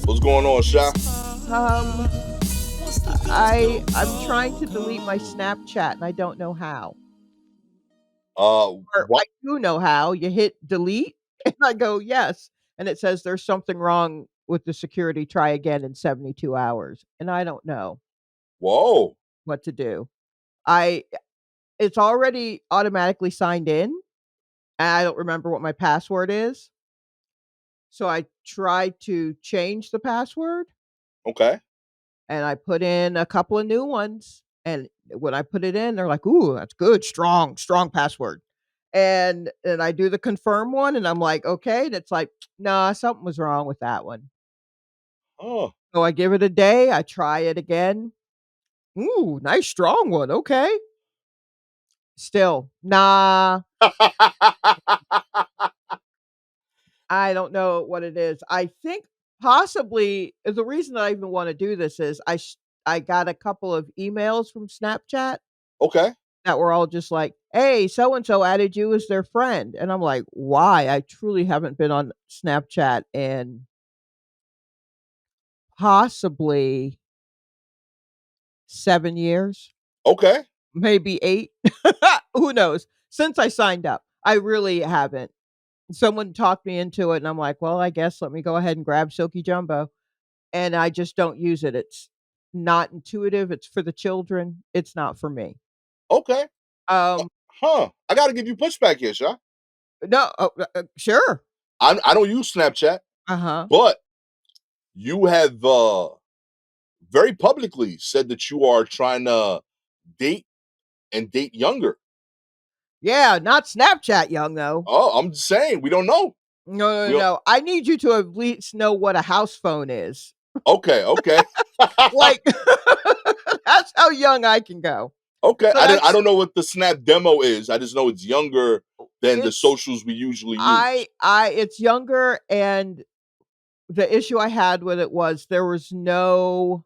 What's going on, Sha? Um, I'm trying to delete my Snapchat and I don't know how. Or I What? do know how. You hit delete and I go yes, and it says there's something wrong with the security. Try again in 72 hours, and I don't know Whoa. what to do. I It's already automatically signed in, and I don't remember what my password is. So I tried to change the password Okay. and I put in a couple of new ones. And when I put it in, they're like, "Ooh, that's good, strong password." And I do the confirm one, and I'm like, "Okay." And it's like, "Nah, something was wrong with that one." Oh. So I give it a day. I try it again. Ooh, nice strong one. Okay. Still, nah. I don't know what it is. I think possibly the reason that I even want to do this is I got a couple of emails from Snapchat Okay. that were all just like, "Hey, so and so added you as their friend." And I'm like, "Why? I truly haven't been on Snapchat in possibly 7 years, Okay. maybe 8." Who knows? Since I signed up, I really haven't. Someone talked me into it and I'm like, "Well, I guess let me go ahead and grab Silky Jumbo." And I just don't use it. It's not intuitive. It's for the children. It's not for me. Okay. Uh, Um, I gotta give you pushback here, Sha. no, sure. I don't use Snapchat, Uh-huh. but you have very publicly said that you are trying to date and date younger. Yeah, not Snapchat young though. Oh, I'm just saying we don't know. No, no, We no, don't. no. I need you to at least know what a house phone is. Okay. Okay. Like that's how young I can go. Okay. So I that's don't know what the Snap demo is. I just know it's younger than the it's socials we usually use. I it's younger, and the issue I had with it was there was no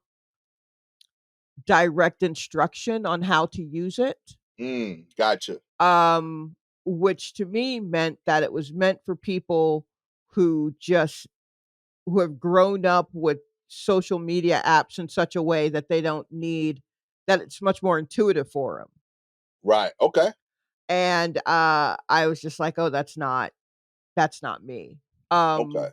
direct instruction on how to use it. Gotcha. um, which to me meant that it was meant for people who just who have grown up with social media apps in such a way that they don't need that it's much more intuitive for them. Right. Okay. And I was just like, "Oh, that's not me." Okay. Um,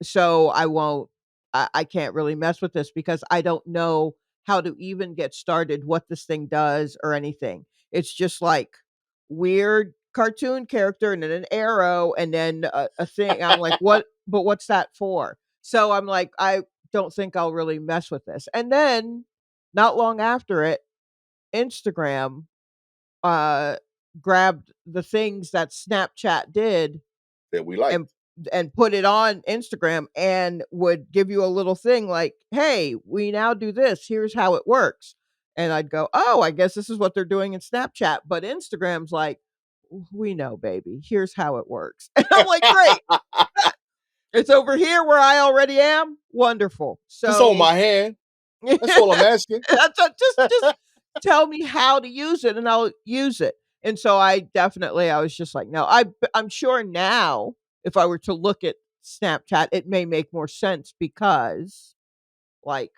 so I won't. I can't really mess with this because I don't know how to even get started, what this thing does or anything. It's just like weird cartoon character and then an arrow and then a thing. I'm like, what? But what's that for? So I'm like, I don't think I'll really mess with this. And then not long after it, Instagram uh grabbed the things that Snapchat did That we like. and put it on Instagram and would give you a little thing like, "Hey, we now do this. Here's how it works." And I'd go, "Oh, I guess this is what they're doing in Snapchat." But Instagram's like, "We know, baby. Here's how it works." And I'm like, "Great. It's over here where I already am. Wonderful." Just hold So my hand. That's all I'm asking. just tell me how to use it and I'll use it. And so I was just like, no, I'm sure now if I were to look at Snapchat, it may make more sense because like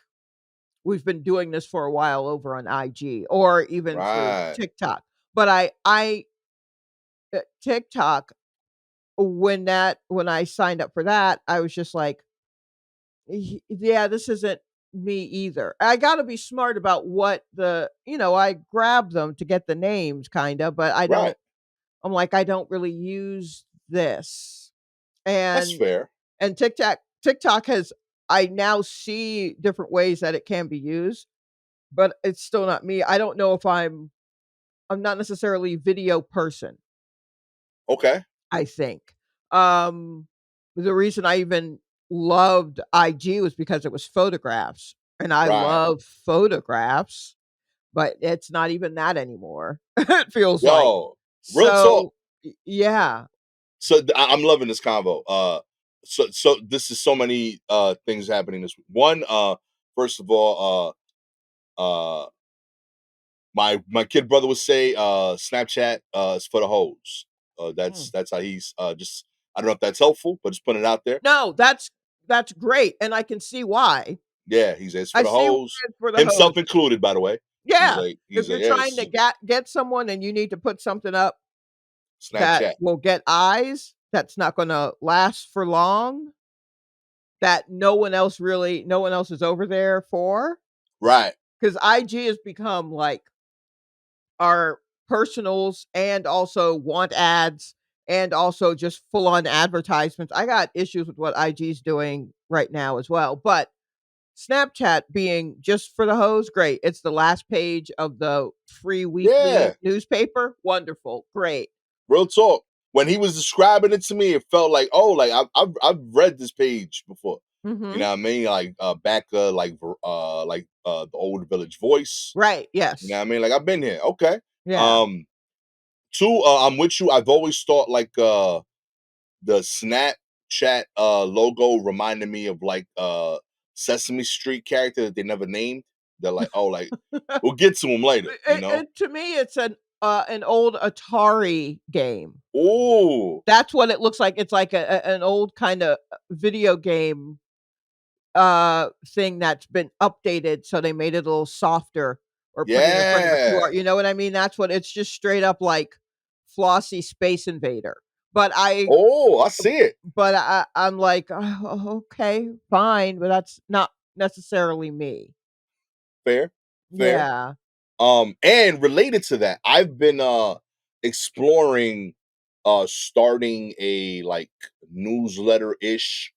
we've been doing this for a while over on IG or even through Right. TikTok. But I TikTok when I signed up for that, I was just like, Yeah, this isn't me either." I gotta be smart about what I grab them to get the names kinda, but Right. I'm like, I don't really use this. That's And fair. TikTok has I now see different ways that it can be used, but it's still not me. I don't know if I'm not necessarily a video person, Okay. I think. Um, the reason I even loved IG was because it was photographs, and I Right. love photographs, but it's not even that anymore, it feels like. Yo, real talk. So, yeah. So I'm loving this convo. So this is so many things happening this week. One, first of all, uh, my kid brother would say, Snapchat is for the hoes. Mm. That's how he's just. I don't know if that's helpful, but just putting it out there. No, that's great, and I can see why. Yeah, he says for I the see why hoes, it's for the himself hoes. included, by the way. Yeah. If He's you're like, yeah, trying to get someone and you need to put something up that Snapchat. will get eyes, that's not gonna last for long, that no one else is over there for, Right. because IG has become, like, our personals and also want ads and also just full on advertisements. I got issues with what IG's doing right now as well, but Snapchat being just for the hose, great. It's the last page of the free weekly Yeah. newspaper. Wonderful. Great. Real talk. When he was describing it to me, it felt like, oh, like I've read this page before. You Mhm. know what I mean? Like back the old Village Voice. Right. You know Yes. what I mean? Like I've been here. Okay. Yeah. Um two, I'm with you. I've always thought like the Snapchat logo reminded me of like Sesame Street character that they never named. They're like, oh, like we'll get to him later, you know? To me, it's an old Atari game. Oh, That's what it looks like. It's like an old kinda video game, thing that's been updated, so they made it a little softer or put it in front of a QR, yeah. you know what I mean? That's what it's just straight up like flossy Space Invader. But I Oh, I see it. I'm like, "Oh, okay, fine," but that's not necessarily me. Fair, fair. Yeah. And related to that, I've been exploring starting a like newsletter-ish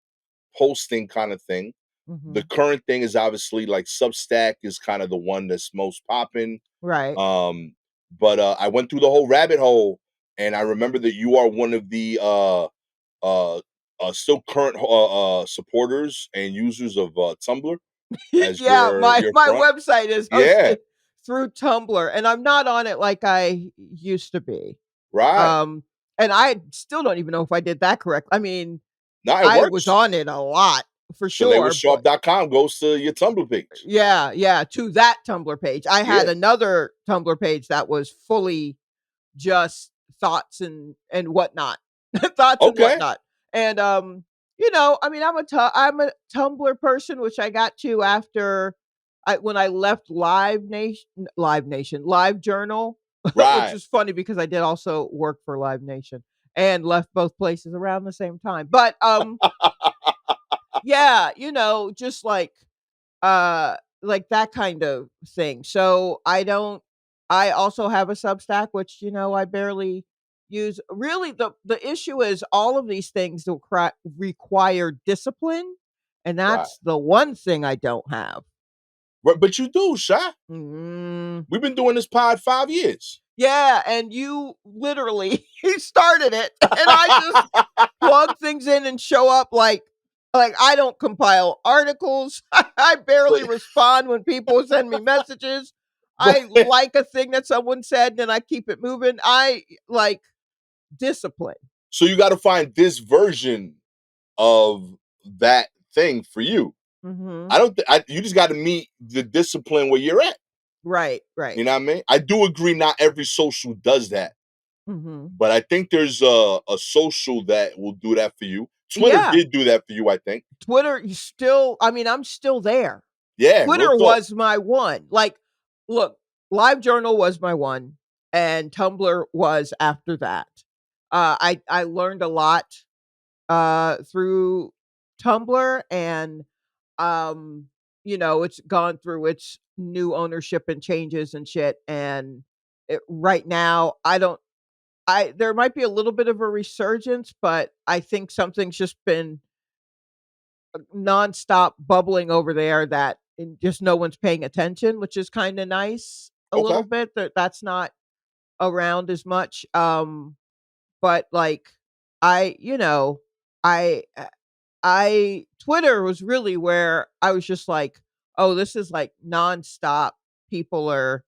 posting kind of thing. The Mhm. current thing is obviously like Substack is kind of the one that's most popping. Right. Um, but I went through the whole rabbit hole, and I remember that you are one of the uh, still current supporters and users of Tumblr as Yeah, your my front. website is Yeah, hosted through Tumblr, and I'm not on it like I used to be. right. Um, and I still don't even know if I did that correct. I mean, Now it I was works. on it a lot for sure, but ShalewaSharpe.com goes to your Tumblr page. yeah, yeah, to that Tumblr page. I had Yeah. another Tumblr page that was fully just thoughts and whatnot. Thoughts and Okay. whatnot. And, I mean, I'm a Tumblr person, which I got to after when I left Live Nation, Live Journal, which Right. is funny because I did also work for Live Nation and left both places around the same time. But, yeah, just like that kind of thing. So I also have a Substack, which, I barely use. Really, the issue is all of these things require discipline, and Right. that's the one thing I don't have. But you do, Sha. Mm. We've been doing this pod 5 years. Yeah, and you literally he started it, and I just plug things in and show up like I don't compile articles. I but barely respond when people send me messages. but I like a thing that someone said, then I keep it moving. I like discipline. so you got to find this version of that thing for you. Mhm. I don't. You just got to meet the discipline where you're at. Right, right. You know what I mean? I do agree. Not every social does that, Mhm. but I think there's a social that will do that for you. Twitter Yeah, did do that for you, I think. Twitter, you still I mean, I'm still there. Yeah, real Twitter talk. was my one. Like, look, LiveJournal was my one, and Tumblr was after that. I learned a lot through Tumblr, and um it's gone through its new ownership and changes and shit, and right now I don't I there might be a little bit of a resurgence, but I think something's just been nonstop bubbling over there that just no one's paying attention, which is kind of nice a Okay. little bit that's not around as much. But like I, I Twitter was really where I was just like, "Oh, this is like nonstop. People are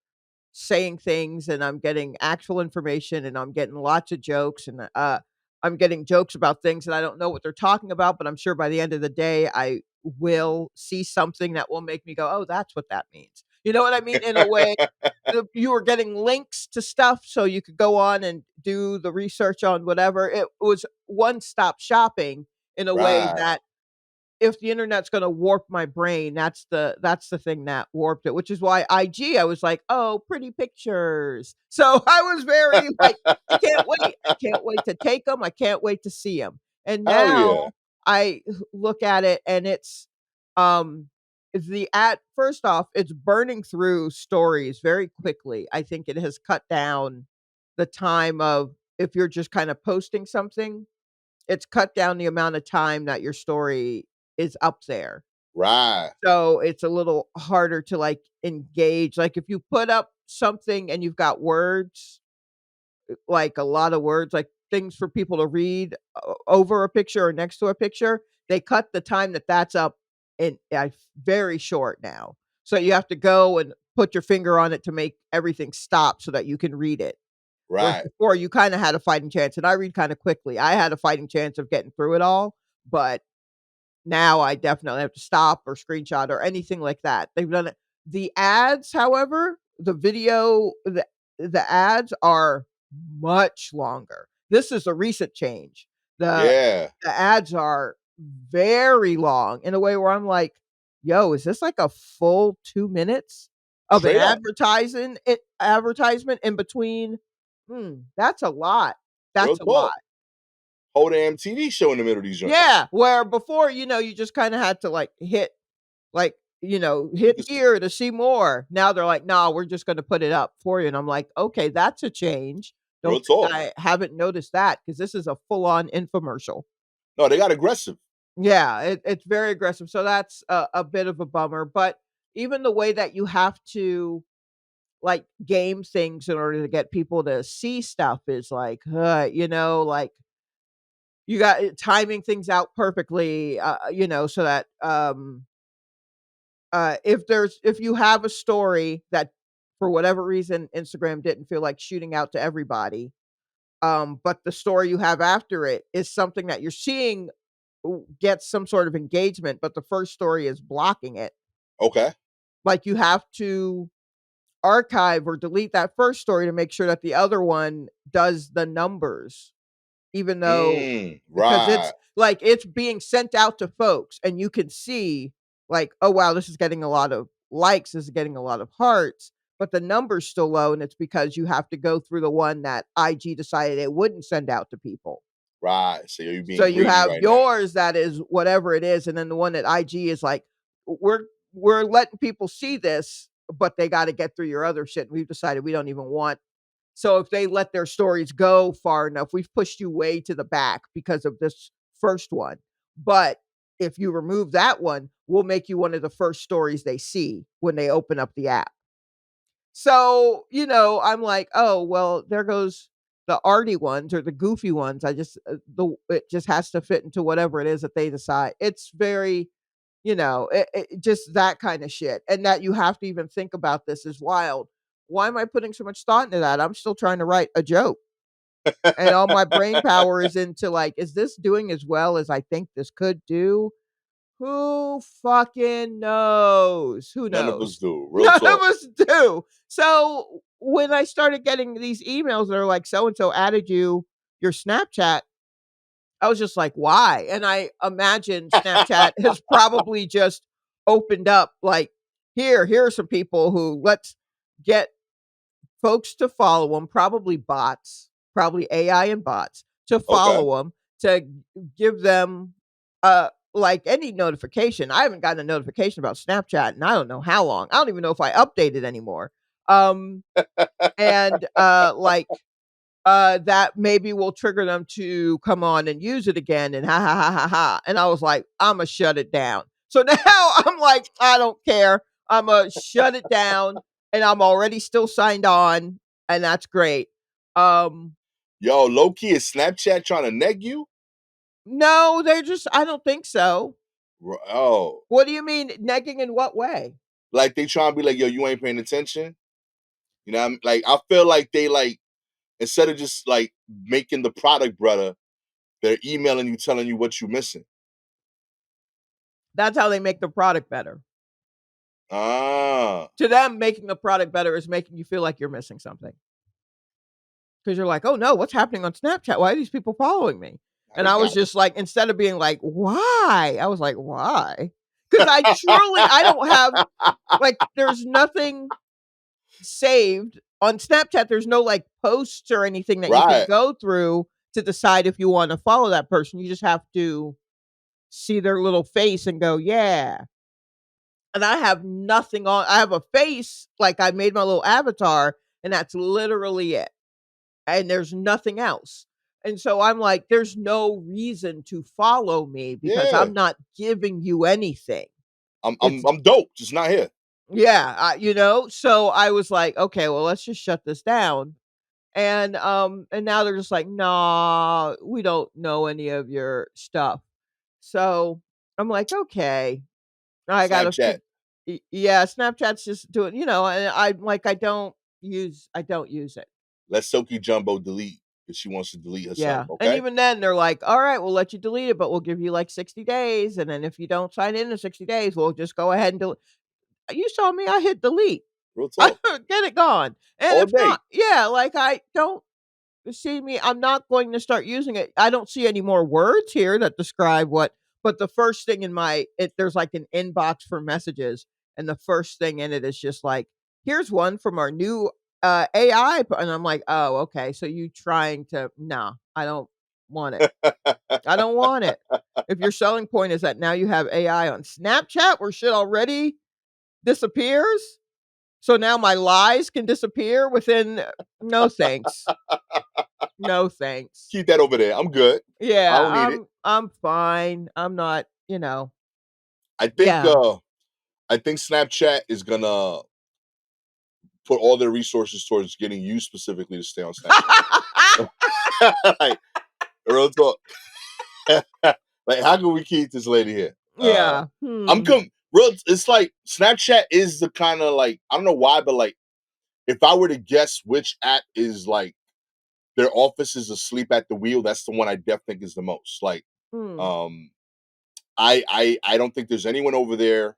saying things and I'm getting actual information and I'm getting lots of jokes and I'm getting jokes about things and I don't know what they're talking about, but I'm sure by the end of the day I will see something that will make me go, "Oh, that's what that means." You know what I mean? In a way, you were getting links to stuff so you could go on and do the research on whatever. It was one-stop shopping in a way Right. that if the internet's gonna warp my brain, that's the thing that warped it, which is why IG, I was like, "Oh, pretty pictures." So I was very like, "I can't wait. I can't wait to take them. I can't wait to see them." And Hell yeah. now I look at it and um, the at first off, it's burning through stories very quickly. I think it has cut down the time of if you're just kinda posting something, it's cut down the amount of time that your story is up there. Right. So, it's a little harder to, like, engage. Like, if you put up something and you've got words, like, a lot of words, like, things for people to read over a picture or next to a picture, they cut the time that that's up in very short now. So, you have to go and put your finger on it to make everything stop so that you can read it. Whereas Right. before you kinda had a fighting chance, and I read kinda quickly. I had a fighting chance of getting through it all, but now I definitely have to stop or screenshot or anything like that. They've done it. The ads, however, the ads are much longer. This is a recent change. The Yeah. the ads are very long in a way where I'm like, "Yo, is this like a full 2 minutes of an Straight up. advertisement in between?" That's a lot. Real That's a lot. talk. Whole damn TV show in the middle of these joints. Yeah, where before, you just kinda had to, like, You hit can here to see more. Now they're like, "No, we're just gonna put it up for you," and I'm like, "Okay, that's a change. real Don't think talk. I haven't noticed that because this is a full-on infomercial." No, they got aggressive. Yeah, it's very aggressive, so that's a bit of a bummer, but even the way that you have to, like, game things in order to get people to see stuff is like, like, you got timing things out perfectly, so that, if you have a story that for whatever reason Instagram didn't feel like shooting out to everybody, but the story you have after it is something that you're seeing gets some sort of engagement, but the first story is blocking it. Okay. Like you have to archive or delete that first story to make sure that the other one does the numbers. Even though because Right. it's being sent out to folks and you can see like, "Oh, wow, this is getting a lot of likes, this is getting a lot of hearts," but the number's still low, and it's because you have to go through the one that IG decided it wouldn't send out to people. Right. So you're So being you greedy have right now. yours that is whatever it is, and then the one that IG is like, "We're we're letting people see this, but they gotta get through your other shit, and we've decided we don't even want." So if they let their stories go far enough, we've pushed you way to the back because of this first one. But if you remove that one, we'll make you one of the first stories they see when they open up the app. So, I'm like, "Oh, well, there goes the arty ones or the goofy ones." I just it just has to fit into whatever it is that they decide. It's very, just that kind of shit. And that you have to even think about this is wild. Why am I putting so much thought into that? I'm still trying to write a joke. And all my brain power is into like, is this doing as well as I think this could do? Who fucking knows? Who None of us knows? do. Real None of talk. us do. So when I started getting these emails that are like, so and so added your Snapchat, I was just like, why? And I imagine Snapchat has probably just opened up like, here are some people who let's get folks to follow them, probably bots, probably AI and bots to Okay. follow them to give them like any notification. I haven't gotten a notification about Snapchat and I don't know how long. I don't even know if I update it anymore. Um and that maybe will trigger them to come on and use it again and ha ha ha ha ha. And I was like, I'ma shut it down. So now I'm like, I don't care. I'ma shut it down and I'm already still signed on and that's great. Um Yo, low key is Snapchat trying to neg you? no, they're just I don't think so. Oh, What do you mean negging in what way? like they trying to be like, yo, you ain't paying attention. You know, like I feel like they like instead of just like making the product better, they're emailing you telling you what you missing. That's how they make the product better. Ah, To them, making the product better is making you feel like you're missing something. Because you're like, oh no, what's happening on Snapchat? Why are these people following me? And I was just like, instead of being like, why? I was like, why? Because I don't have, like, there's nothing saved on Snapchat. There's no like posts or anything that you can Right. go through to decide if you want to follow that person. You just have to see their little face and go, yeah. And I have nothing on. I have a face, like I made my little avatar, and that's literally it. And there's nothing else. And so I'm like, there's no reason to follow me because Yeah. I'm not giving you anything. I'm dope, just not here. Yeah, so I was like, okay, well, let's just shut this down. And now they're just like, nah, we don't know any of your stuff. So I'm like, okay, I gotta Snapchat. yeah, Snapchat's just doing, and I'm like, I don't use it. Let Silky Jumbo delete if she wants to delete herself. Yeah, and Okay. even then, they're like, "All right, we'll let you delete it, but we'll give you, like, 60 days, and then if you don't sign in 60 days, we'll just go ahead and delete." You saw me, I hit delete. Real I talk. get it gone, and All if day. not, yeah, like, I don't see me, I'm not going to start using it. I don't see any more words here that describe what, but the first thing in there's, like, an inbox for messages, and the first thing in it is just like, "Here's one from our new, AI," and I'm like, "Oh, okay, so you trying to" no, I don't want it. I don't want it. If your selling point is that now you have AI on Snapchat where shit already disappears, so now my lies can disappear within no thanks. No thanks. Keep that over there. I'm good. I Yeah, don't need it. I'm fine. I'm not, I think yeah. uh I think Snapchat is gonna put all their resources towards getting you specifically to stay on Snapchat. Like, real talk. Like, how can we keep this lady here? Yeah. Real. It's like Snapchat is the kind of like, I don't know why, but like if I were to guess which app is like their office is asleep at the wheel, that's the one I definitely think is the most. Like, Hmm. um, I don't think there's anyone over there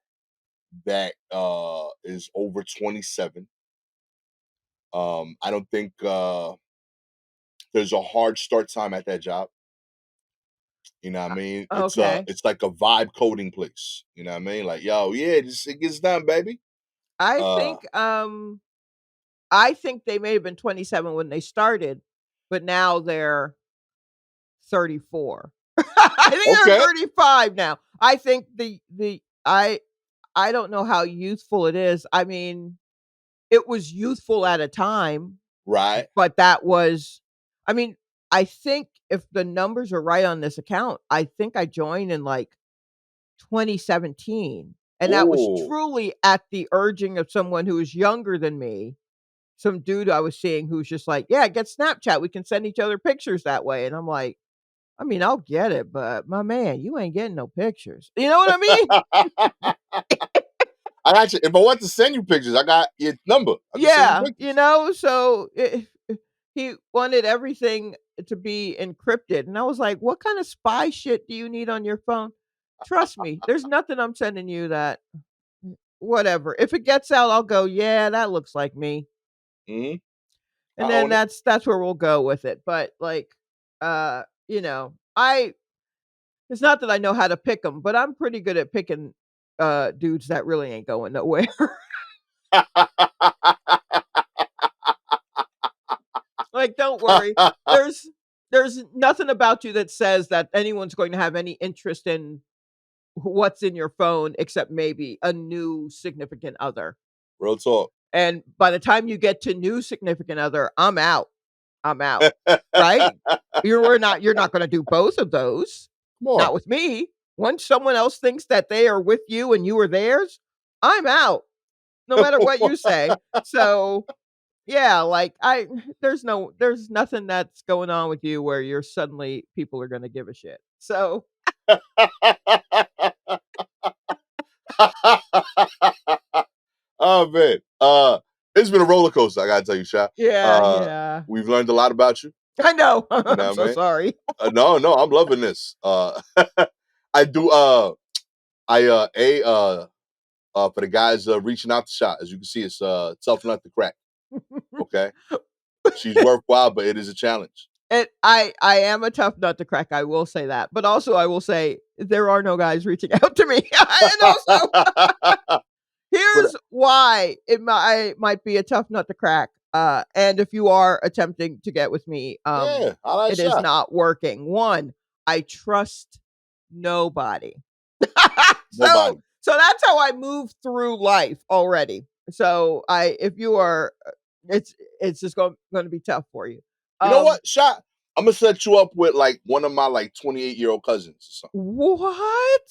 that is over 27. I don't think there's a hard start time at that job. You know what I mean? Okay. It's like a vibe coding place. You know what I mean? Like, yo, yeah, just it gets done, baby. I Uh think, I think they may have been 27 when they started, but now they're 34. I think they're okay, 35 now. I think I don't know how youthful it is. I mean, it was youthful at a time, right. but that was, I mean, I think if the numbers are right on this account, I think I joined in like 2017. And that was Oh, truly at the urging of someone who was younger than me. Some dude I was seeing who's just like, yeah, get Snapchat. We can send each other pictures that way. And I'm like, I mean, I'll get it, but my man, you ain't getting no pictures. You know what I mean? I got you. If I want to send you pictures, I got your number. I can send you Yeah, pictures. so he wanted everything to be encrypted. And I was like, what kind of spy shit do you need on your phone? Trust me, there's nothing I'm sending you that whatever. If it gets out, I'll go, yeah, that looks like me. Hmm. I And then own it. that's where we'll go with it. But like, I it's not that I know how to pick them, but I'm pretty good at picking dudes that really ain't going nowhere. Like, don't worry. There's there's nothing about you that says that anyone's going to have any interest in what's in your phone except maybe a new significant other. Real talk. And by the time you get to new significant other, I'm out. I'm out. Right? You're not going to do both of those. Come on. Not with me. Once someone else thinks that they are with you and you are theirs, I'm out. No matter what you say. So, yeah, like there's nothing that's going on with you where you're suddenly people are going to give a shit. So, Oh man. It's been a roller coaster, I gotta tell you, Sha. yeah, yeah. We've learned a lot about you. I know. You I'm know what I so mean? sorry. No, I'm loving this. I do for the guys reaching out to shot, as you can see, it's tough nut to crack. Okay. She's worthwhile, but it is a challenge. I am a tough nut to crack. I will say that, but also I will say there are no guys reaching out to me, and also But here's why might be a tough nut to crack. And if you are attempting to get with me, yeah, I like it is shot. not working. One, I trust nobody. Nobody. So that's how I move through life already. So if you are, it's just going to be tough for you. You know what, shot? I'm gonna set you up with like one of my like 28-year-old cousins or something. What?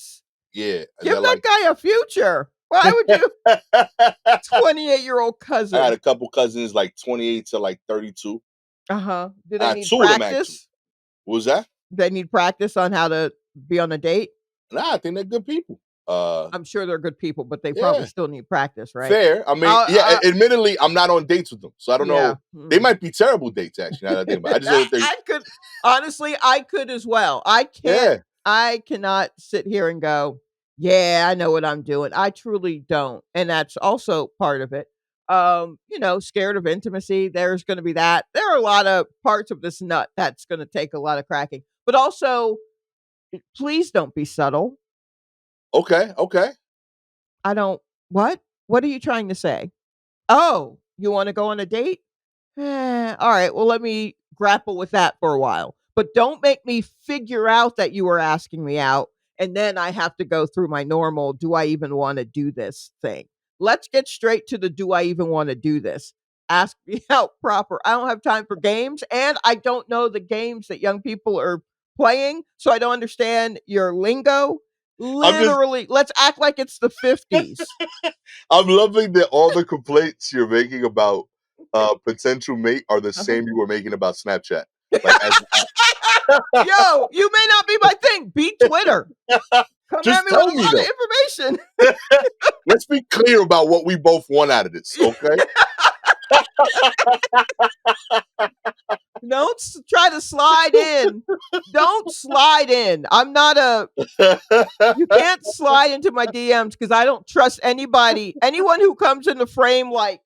Yeah, and Give they're that like, guy a future. Why would you? 28-year-old I cousin. had a couple cousins like 28 to like 32. Do they need Two of them actually. practice? What was that? They need practice on how to be on a date? Nah, I think they're good people. I'm sure they're good people, but they probably Yeah, still need practice, right? fair. I mean, yeah. Admittedly, I'm not on dates with them, so I don't Yeah. know. They might be terrible dates, actually. Now that I think about it, I just don't think. I could honestly, I could as well. Yeah, I cannot sit here and go, yeah, I know what I'm doing. I truly don't. And that's also part of it. Scared of intimacy. There's going to be that. There are a lot of parts of this nut that's going to take a lot of cracking. But also, please don't be subtle. okay. I don't what? What are you trying to say? Oh, you want to go on a date? All right. Well, let me grapple with that for a while. But don't make me figure out that you were asking me out. And then I have to go through my normal, do I even want to do this thing? Let's get straight to the do I even want to do this? Ask me out proper. I don't have time for games. And I don't know the games that young people are playing. So I don't understand your lingo. Literally, let's act like it's the 50s. I'm loving that all the complaints you're making about potential mate are the same you were making about Snapchat. Like, yo, you may not be my thing. Be Twitter. Come just at me tell with a me lot though. of information. Let's be clear about what we both want out of this, okay? Don't try to slide in. Don't slide in. I'm not a. You can't slide into my DMs because I don't trust anybody. Anyone who comes in the frame like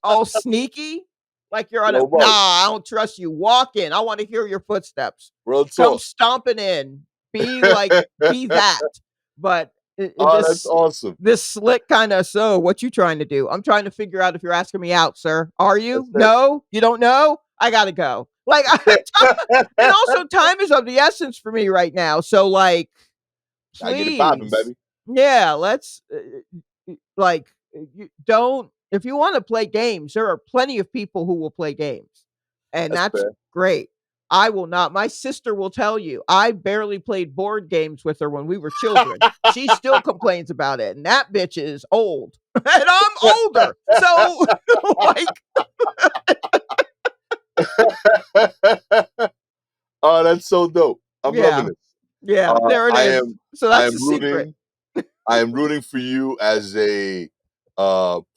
all sneaky, like you're on a. Nah, I don't trust you. Walk in. I want to hear your footsteps. Real talk. Come stomping in. Be that. But that's awesome. This slick kind of, so what you trying to do? I'm trying to figure out if you're asking me out, sir. Are you? No, you don't know? I gotta go. Like, and also time is of the essence for me right now. So like, I get it popping, baby. Yeah, let's you don't. If you want to play games, there are plenty of people who will play games, and that's great. I will not. My sister will tell you, I barely played board games with her when we were children. She still complains about it. And that bitch is old. And I'm older. So, like. Oh, that's so dope. I'm loving it. Yeah, there it is. So that's the secret. I am rooting for you as a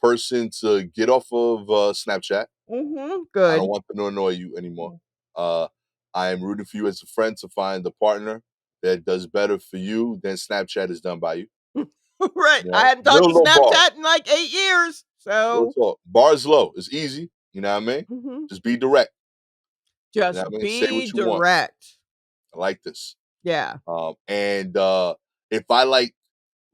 person to get off of Snapchat. Good. I don't want to annoy you anymore. I am rooting for you as a friend to find a partner that does better for you than Snapchat has done by you. Right. I hadn't talked to Snapchat in like 8 years. So bar is low. It's easy. You know what I mean? Just be direct. Just you know be direct. I like this. Yeah. And if I like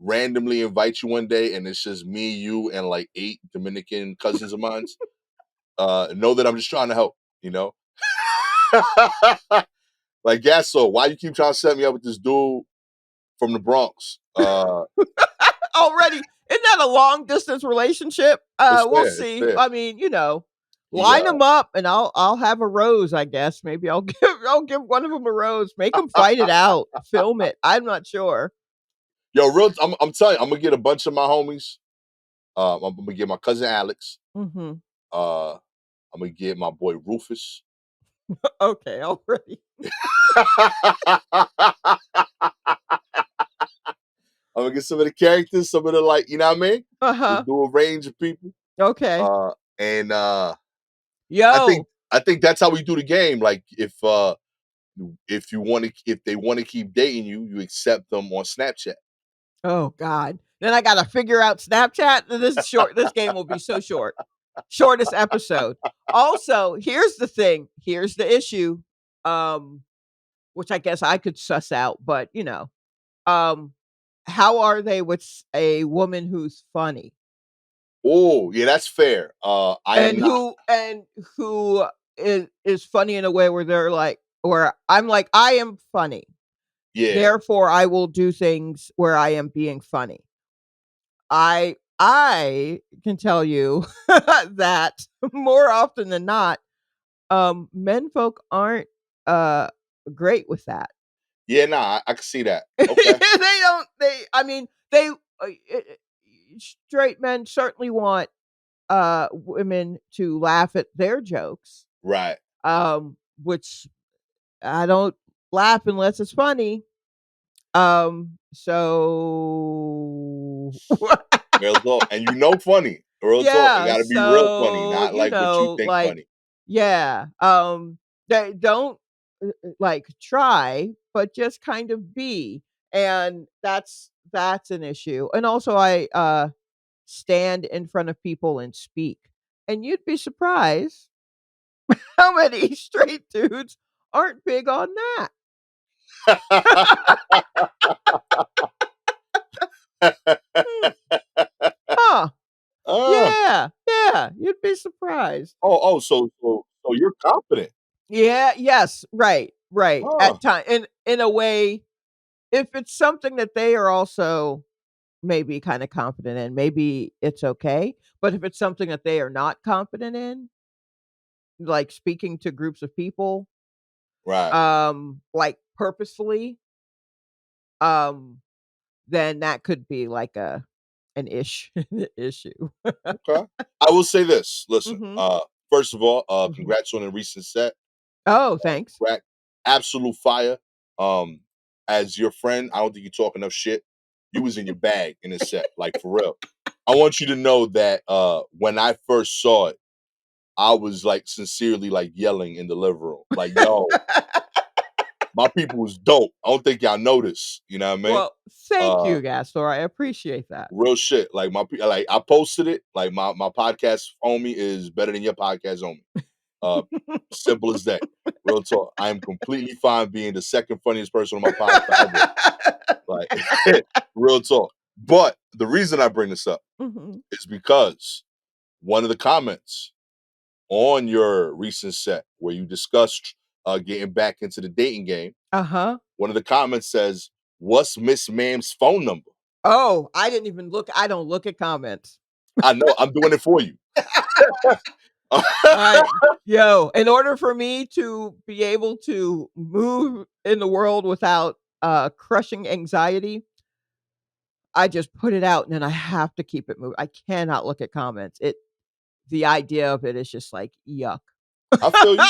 randomly invite you one day and it's just me, you, and like 8 Dominican cousins of mine, know that I'm just trying to help, you know? Like, Gastor, why you keep trying to set me up with this dude from the Bronx? Already, isn't that a long distance relationship? We'll see. I mean, line them up, and I'll have a rose. I guess maybe I'll give one of them a rose. Make them fight it out. Film it. I'm not sure. Yo, I'm telling you, I'm gonna get a bunch of my homies. I'm gonna get my cousin Alex. I'm gonna get my boy Rufus. Okay, already. I'm gonna get some of the characters, some of the, like, you know what I mean? Do a range of people. Okay. And I think that's how we do the game. Like, if they want to keep dating you, you accept them on Snapchat. Oh God. Then I gotta figure out Snapchat. This game will be so short. Shortest episode. Also, here's the thing. Here's the issue. Which I guess I could suss out, but how are they with a woman who's funny? Oh, yeah, that's fair. I am And not. who is funny in a way where they're like, where I'm like, I am funny. Yeah. Therefore, I will do things where I am being funny. I can tell you that more often than not, men folk aren't great with that. Yeah, nah, I can see that. Okay. They don't. I mean, they straight men certainly want women to laugh at their jokes. Right. Which I don't laugh unless it's funny. So Real talk. And funny. Real talk. It yeah, gotta be real funny, so not like what you think like, funny. yeah, they don't like try, but just kind of be, and that's an issue. And also, I stand in front of people and speak, and you'd be surprised how many straight dudes aren't big on that. Huh? Uh, Yeah, yeah, you'd be surprised. so you're confident. Yeah, yes, right, right. Oh, At time in a way, if it's something that they are also maybe kinda confident in, maybe it's okay, but if it's something that they are not confident in, like speaking to groups of people, right. like purposefully, um, then that could be like an issue. Okay. I will say this. Listen, Mhm, first of all, mhm. congrats on the recent set. Oh, thanks. Congrats. Absolute fire. Um, as your friend, I don't think you talk enough shit. You was in your bag in this set, like for real. I want you to know that when I first saw it, I was like sincerely like yelling in the living room. Like, yo, my people was dope. I don't think y'all noticed. You know what I mean? Well, thank Uh you, Gastor, I appreciate that. real shit. Like like I posted it. Like my podcast homie is better than your podcast homie. Uh, simple as that. Real talk. I am completely fine being the second funniest person on my pod forever. Like, real talk. But the reason I bring this up Mhm. is because one of the comments on your recent set where you discussed getting back into the dating game, Uh-huh. one of the comments says, "What's Miss Ma'am's phone number?" Oh, I didn't even look. I don't look at comments. I know I'm doing it for you. I Yo, in order for me to be able to move in the world without, crushing anxiety, I just put it out and then I have to keep it moving. I cannot look at comments. The idea of it is just like, yuck. I feel you.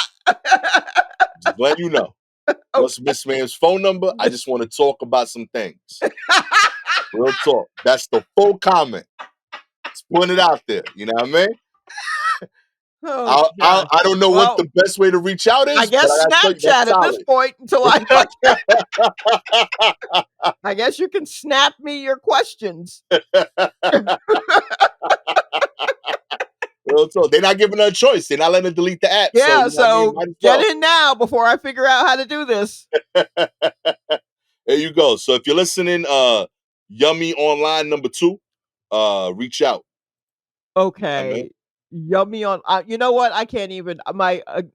Just letting you know. What's Okay. Miss Ma'am's phone number? I just want to talk about some things. Real talk. That's the full comment. Just putting it out there. You know what I mean? Oh gosh. I don't know what Well, the best way to reach out I is, but guess I gotta tell you, that's Snapchat at this solid. point until I guess you can snap me your questions. Real talk. They're not giving her a choice. They're not letting her delete the app. So, Yeah, you know what I mean? so Might as get well. in now before I figure out how to do this. There you go. So if you're listening, Yummy Online number 2, reach out. I mean, Okay. Yummy on you know what? I can't even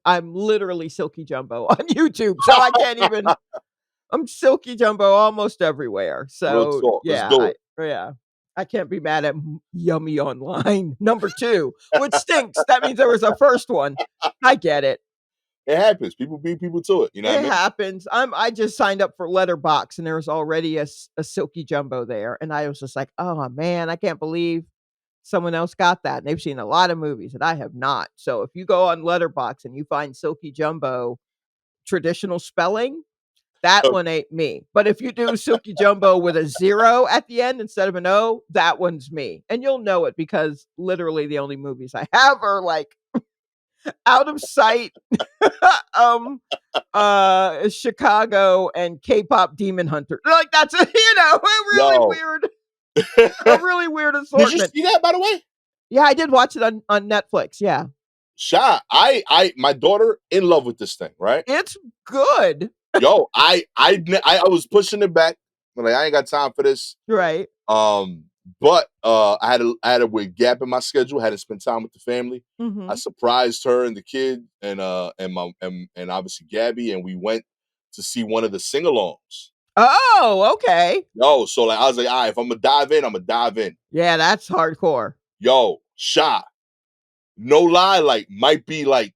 I'm literally Silky Jumbo on YouTube, so I can't even I'm Silky Jumbo almost everywhere. real So, talk. Let's yeah, do it. I can't be mad at Yummy Online number 2, which stinks. That means there was a first one. I get it. It happens. People beat people to it. You know what It I mean? happens. I just signed up for Letterbox and there was already a Silky Jumbo there, and I was just like, "Oh, man, I can't believe someone else got that." And they've seen a lot of movies that I have not. So if you go on Letterbox and you find Silky Jumbo traditional spelling, that one ain't me. But if you do Silky Jumbo with a 0 at the end instead of an O, that one's me. And you'll know it because literally the only movies I have are like Out of Sight, um, Chicago, and K-pop Demon Hunter. Like that's a Yo. a really weird Did you assortment. see that, by the way? Yeah, I did watch it on Netflix. Yeah. My daughter in love with this thing, right? It's good. Yo, I was pushing it back. Like, I ain't got time for this. Right. But I had a gap in my schedule, had to spend time with the family. I Mhm. surprised her and the kid and obviously Gabby, and we went to see one of the sing-alongs. Oh, okay. Yo, so like I was like, all right, if I'm gonna dive in, I'm gonna dive in. Yeah, that's hardcore. Yo, no lie, like might be like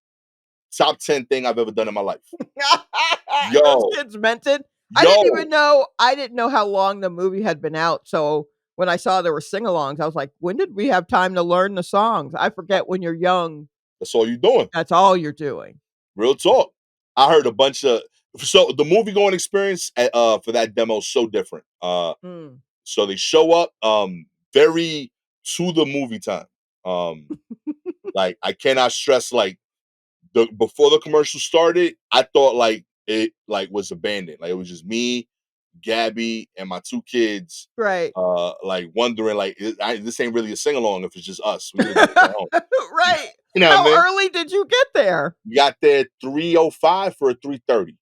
top 10 thing I've ever done in my life. Those Yo, kids meant it. yo, I didn't know how long the movie had been out, so when I saw there were sing-alongs, I was like, "When did we have time to learn the songs?" I forget when you're young, that's all you doing. that's all you're doing. Real talk. I heard a bunch of so the movie going experience for that demo is so different. Mm. So they show up very to the movie time. Um like I cannot stress like the before the commercial started, I thought like it like was abandoned. Like it was just me, Gabby, and my two kids Right. like wondering like this ain't really a sing along if it's just us. We could have just at home. Right. You know what I How mean? early did you get there? We got there 3:05 for a 3:30.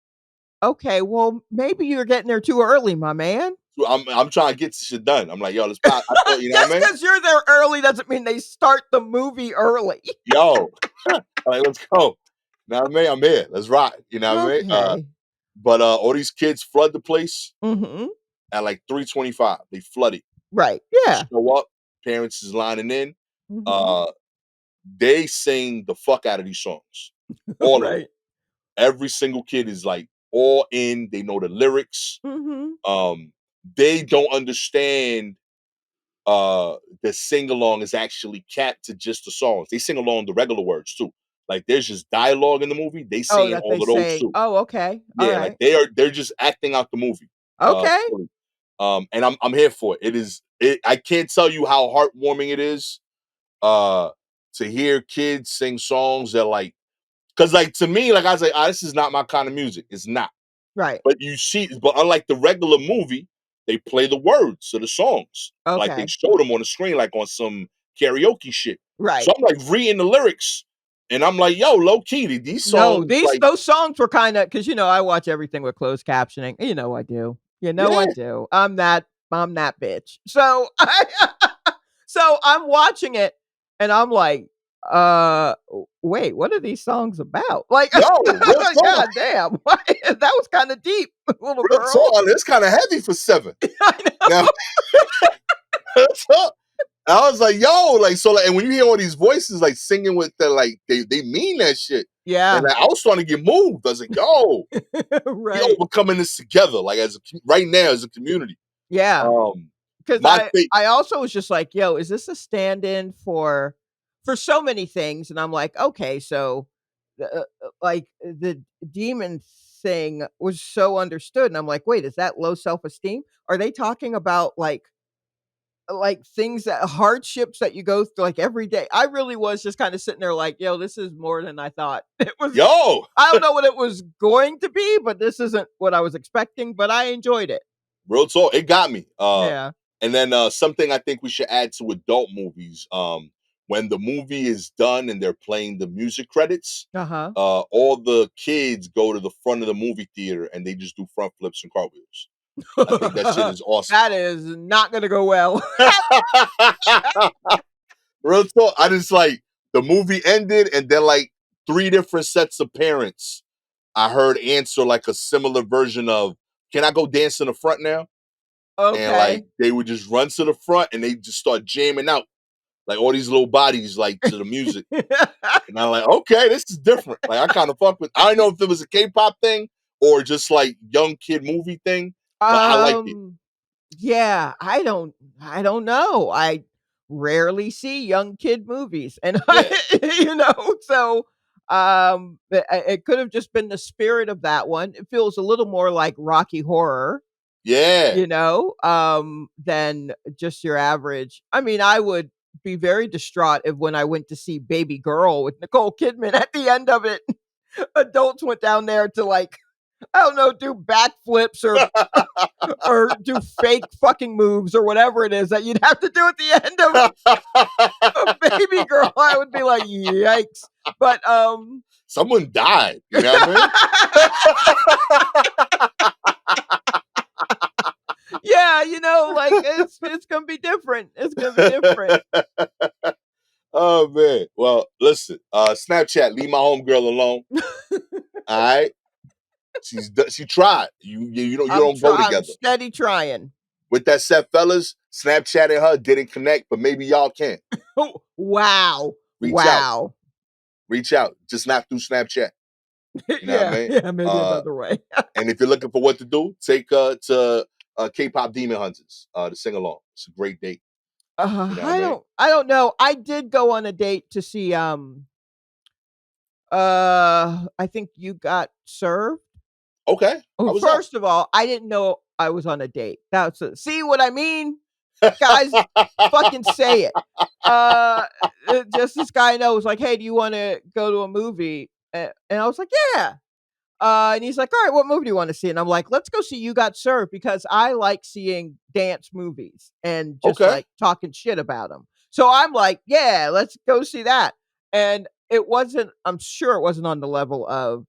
Okay, well, maybe you're getting there too early, my man. So I'm trying to get this shit done. I'm like, yo, let's pop. I thought, you know what Just I mean? because you're there early doesn't mean they start the movie early. Yo, like, let's go. You know what I mean? I'm here. Let's rock. You know what I mean? Okay. But all these kids flood the place Mhm. at like 3:25. They flood it. Right. Yeah. Show up. Parents is lining in. Mhm. Uh, they sing the fuck out of these songs. All of them. Right. Every single kid is like all in. They know the lyrics. Mhm. Um, they don't understand the sing along is actually capped to just the songs. They sing along the regular words too. Like there's just dialogue in the movie. They Oh, singing that all they of those say. too. Oh, okay. Yeah, like Alright. they're just acting out the movie. Okay. Fully. And I'm here for it. I can't tell you how heartwarming it is uh to hear kids sing songs that like because like to me, like I was like, this is not my kind of music. It's not. Right. But but unlike the regular movie, they play the words to the songs. Like they Okay. showed them on the screen, like on some karaoke shit. So Right. I'm like reading the lyrics, and I'm like, yo, low key, these No, songs, these like, those songs were kinda 'cause, I watch everything with closed captioning. I do. I yeah, do. I'm that bitch. So, so I'm watching it, and I'm like, wait, what are these songs about?" Like, yo, real talk, God damn, that was kinda deep, little real girl. talk. It's kind of heavy for 7. I Now, know. real talk. I was like, yo, like, so, like, and when you hear all these voices, like, singing with the, like, they mean that shit. And Yeah. like, I was starting to get moved. I was like, yo, we Right. overcoming this together, like, right now as a community. Yeah. Um, 'Cause my thing, I also was just like, "Yo, is this a stand-in for so many things?" And I'm like, "Okay, so like, the demon thing was so understood." And I'm like, "Wait, is that low self-esteem? Are they talking about, things that hardships that you go through, like, every day?" I really was just kinda sitting there like, "Yo, this is more than I thought." It was yo, I don't know what it was going to be, but this isn't what I was expecting, but I enjoyed it. real talk, it got me. Yeah. And then something I think we should add to adult movies. When the movie is done and they're playing the music credits, Uh-huh. all the kids go to the front of the movie theater and they just do front flips and cartwheels. I think that shit is awesome. That is not gonna go well. Real talk. I just like the movie ended and then like 3 different sets of parents I heard answer like a similar version of, "Can I go dance in the front now?" And like Okay. they would just run to the front and they just start jamming out like all these little bodies like to the music. And I'm like, okay, this is different. Like I kind of fuck with. I don't know if it was a K-pop thing or just like young kid movie thing, but I like it. Um, yeah, I don't know. I rarely see young kid movies, and Yeah, so, it could have just been the spirit of that one. It feels a little more like Rocky Horror, yeah, than just your average. I mean, I would be very distraught if when I went to see Baby Girl with Nicole Kidman at the end of it, adults went down there to, like, I don't know, do backflips or do fake fucking moves or whatever it is that you'd have to do at the end of baby girl, I would be like, yikes. But someone died. You know what I mean? Yeah, like it's gonna be different. It's gonna be different. Oh man. Well, listen, Snapchat, leave my homegirl alone. All right. She tried. You don't go together. I'm steady trying. With that said, fellas, Snapchat and her didn't connect, but maybe y'all can. Wow. Reach out. Just not through Snapchat. You know what I mean? Yeah, maybe another way. And if you're looking for what to do, take to K-pop Demon Hunters to sing along. It's a great date. You know I don't know. I did go on a date to see I think You Got Served. Okay. Oh, first of all, I didn't know I was on a date. See what I mean? Guys, fucking say it. Just this guy I know was like, "Hey, do you want to go to a movie?" And I was like, "Yeah." And he's like, "All right, what movie do you want to see?" And I'm like, "Let's go see You Got Served," because I like seeing dance movies and just like talking shit about them. So I'm like, "Yeah, let's go see that." And I'm sure it wasn't on the level of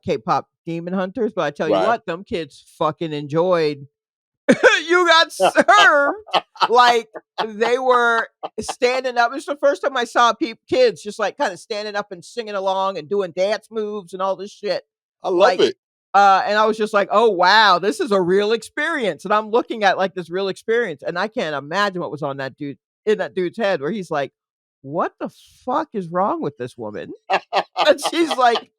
K-pop Demon Hunters, but I tell you what, them kids fucking enjoyed You Got Served. Like, they were standing up. It was the first time I saw kids just like kind of standing up and singing along and doing dance moves and all this shit. I love it. And I was just like, oh wow, this is a real experience. And I'm looking at like this real experience, and I can't imagine what was on that dude's head, where he's like, what the fuck is wrong with this woman? And she's like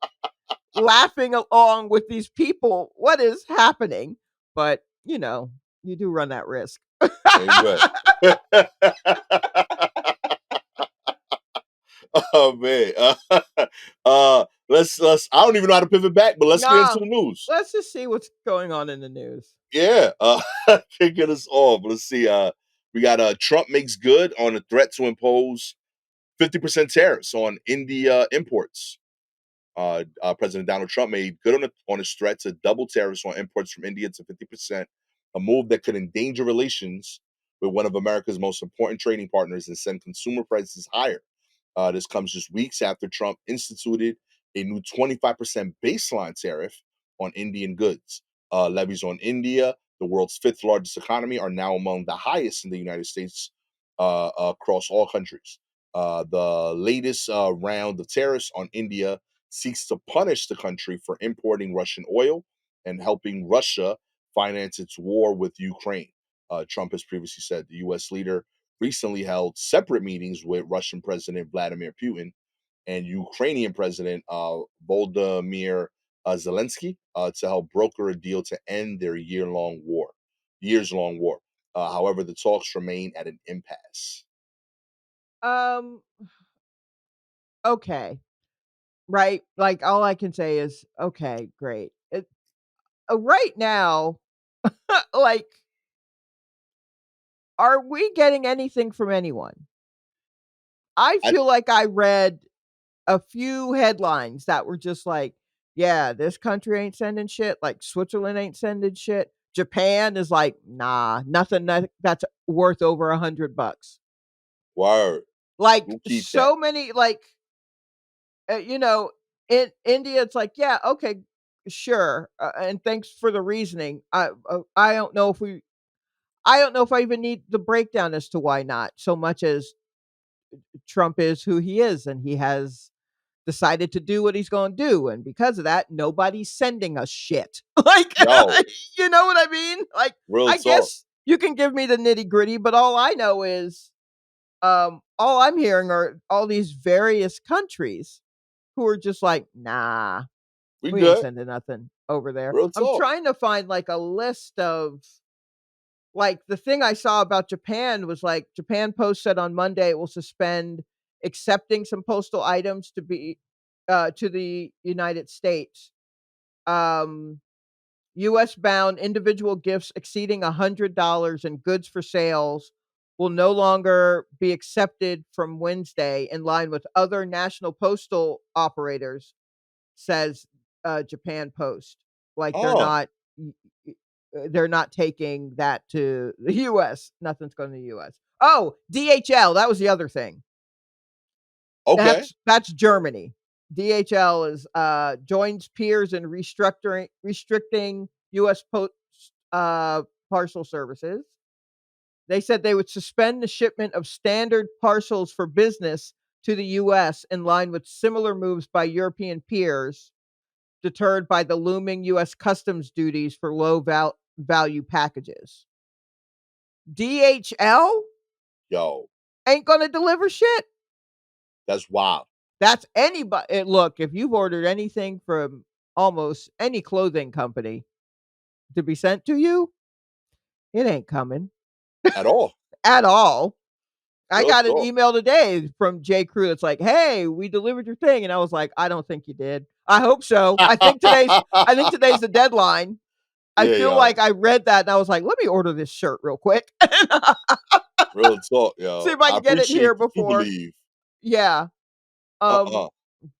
laughing along with these people. What is happening? But you do run that risk. Oh man. Let's I don't even know how to pivot back, but let's get into the news. Let's just see what's going on in the news. Yeah. Kicking us off. Let's see. We got Trump makes good on a threat to impose 50% tariffs on India imports. President Donald Trump made good on his threat to double tariffs on imports from India to 50%, a move that could endanger relations with one of America's most important trading partners and send consumer prices higher. This comes just weeks after Trump instituted a new 25% baseline tariff on Indian goods. Levies on India, the world's fifth largest economy, are now among the highest in the United States across all countries. The latest round of tariffs on India seeks to punish the country for importing Russian oil and helping Russia finance its war with Ukraine. Trump has previously said the U.S. leader recently held separate meetings with Russian President Vladimir Putin and Ukrainian President Volodymyr Zelensky to help broker a deal to end their years-long war. However, the talks remain at an impasse. Okay. Right? Like, all I can say is, okay, great. Right now, like, are we getting anything from anyone? I feel like I read a few headlines that were just like, yeah, this country ain't sending shit. Like, Switzerland ain't sending shit. Japan is like, nah, nothing that's worth over $100. Word. Like, so many, like, in India, it's like, yeah, okay, sure, and thanks for the reasoning. I don't know if I even need the breakdown as to why not, so much as Trump is who he is, and he has decided to do what he's going to do, and because of that, nobody's sending us shit. Like, you know what I mean? Like, I guess you can give me the nitty gritty, but all I know is, all I'm hearing are all these various countries who are just like, nah, we ain't sending nothing over there. I'm trying to find like a list of, like, the thing I saw about Japan was like, Japan Post said on Monday it will suspend accepting some postal items to the United States. US bound individual gifts exceeding $100 and goods for sales will no longer be accepted from Wednesday, in line with other national postal operators, says Japan Post. Like, they're not taking that to the US. Nothing's going to the US. Oh, DHL, that was the other thing. Okay. That's Germany. DHL is joins peers in restricting U.S. Post parcel services. They said they would suspend the shipment of standard parcels for business to the U.S. in line with similar moves by European peers, deterred by the looming U.S. customs duties for low value packages. DHL Yo, ain't going to deliver shit. that's wild. That's anybody. Look, if you've ordered anything from almost any clothing company to be sent to you, it ain't coming At all. at all. I Real got an talk. email today from J. Crew that's like, "Hey, we delivered your thing," and I was like, "I don't think you did. I hope so. I think today's the deadline." I Yeah, feel yo. like I read that and I was like, "Let me order this shirt real quick." Real talk, See yo. if I I can get it here appreciate you to before. believe. Yeah. Um, Uh-uh.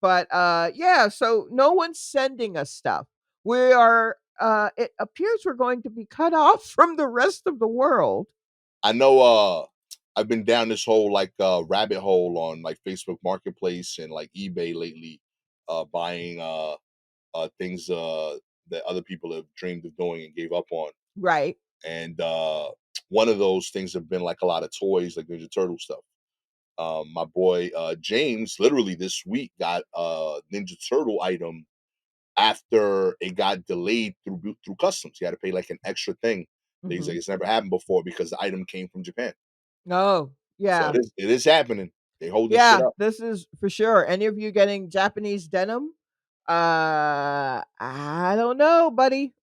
but yeah, so no one's sending us stuff. We are it appears we're going to be cut off from the rest of the world. I know I've been down this whole like rabbit hole on like Facebook Marketplace and like eBay lately, buying things that other people have dreamed of doing and gave up on. Right. And one of those things have been like a lot of toys, like Ninja Turtle stuff. My boy James literally this week got a Ninja Turtle item after it got delayed through customs. He had to pay like an extra thing. He's like, Mhm. it's never happened before because the item came from Japan. Oh, So yeah. it is happening. They holding shit Yeah, up. this is for sure. Any of you getting Japanese denim? I don't know, buddy.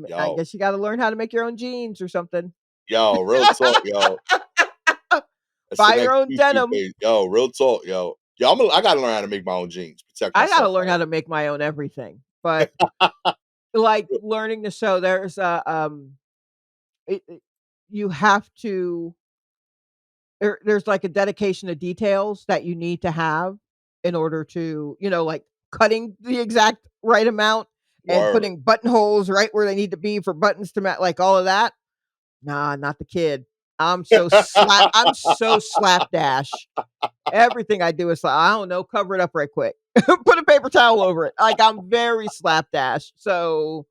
I Yo, guess you gotta learn how to make your own jeans or something. yo, real talk, yo. That's the Buy your next own YouTube denim. page. Yo, real talk, yo. Yo, I gotta learn how to make my own jeans, protect I gotta myself, learn man. how to make my own everything, but, like, learning to sew, there's a, you have to there's, like, a dedication to details that you need to have in order to, like, cutting the exact right amount and Word. putting buttonholes right where they need to be for buttons to match, like, all of that. Nah, not the kid. I'm so slapdash. Everything I do is like, I don't know, cover it up right quick. Put a paper towel over it. Like, I'm very slapdash. So,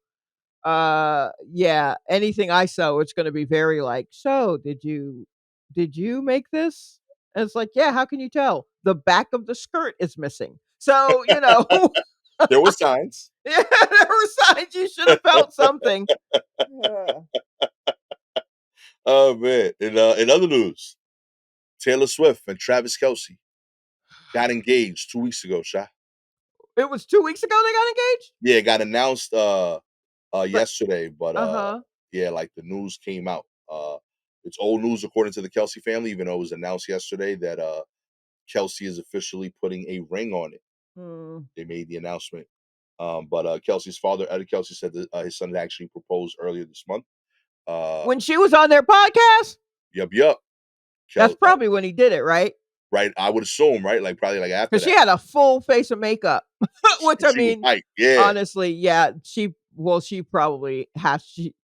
yeah, anything I sew, it's gonna be very like, "So, did you make this?" And it's like, "Yeah, how can you tell? The back of the skirt is missing." So, There were signs. yeah, there were signs you should have felt something. Yeah. Oh man. In other news, Taylor Swift and Travis Kelce got engaged 2 weeks ago, Sha. It was 2 weeks ago they got engaged? Yeah, it got announced But yesterday, but uh-huh. yeah, like the news came out. It's old news according to the Kelce family, even though it was announced yesterday that Kelce is officially putting a ring on it. Hmm. They made the announcement. But Kelce's father, Eddie Kelce, said that his son had actually proposed earlier this month. Uh, When she was on their podcast? yup. That's probably when he did it, right? Right, I would assume, right? Like probably like after Because she that. had a full face of makeup, which I She was mean, hyped. Yeah. honestly, yeah, she probably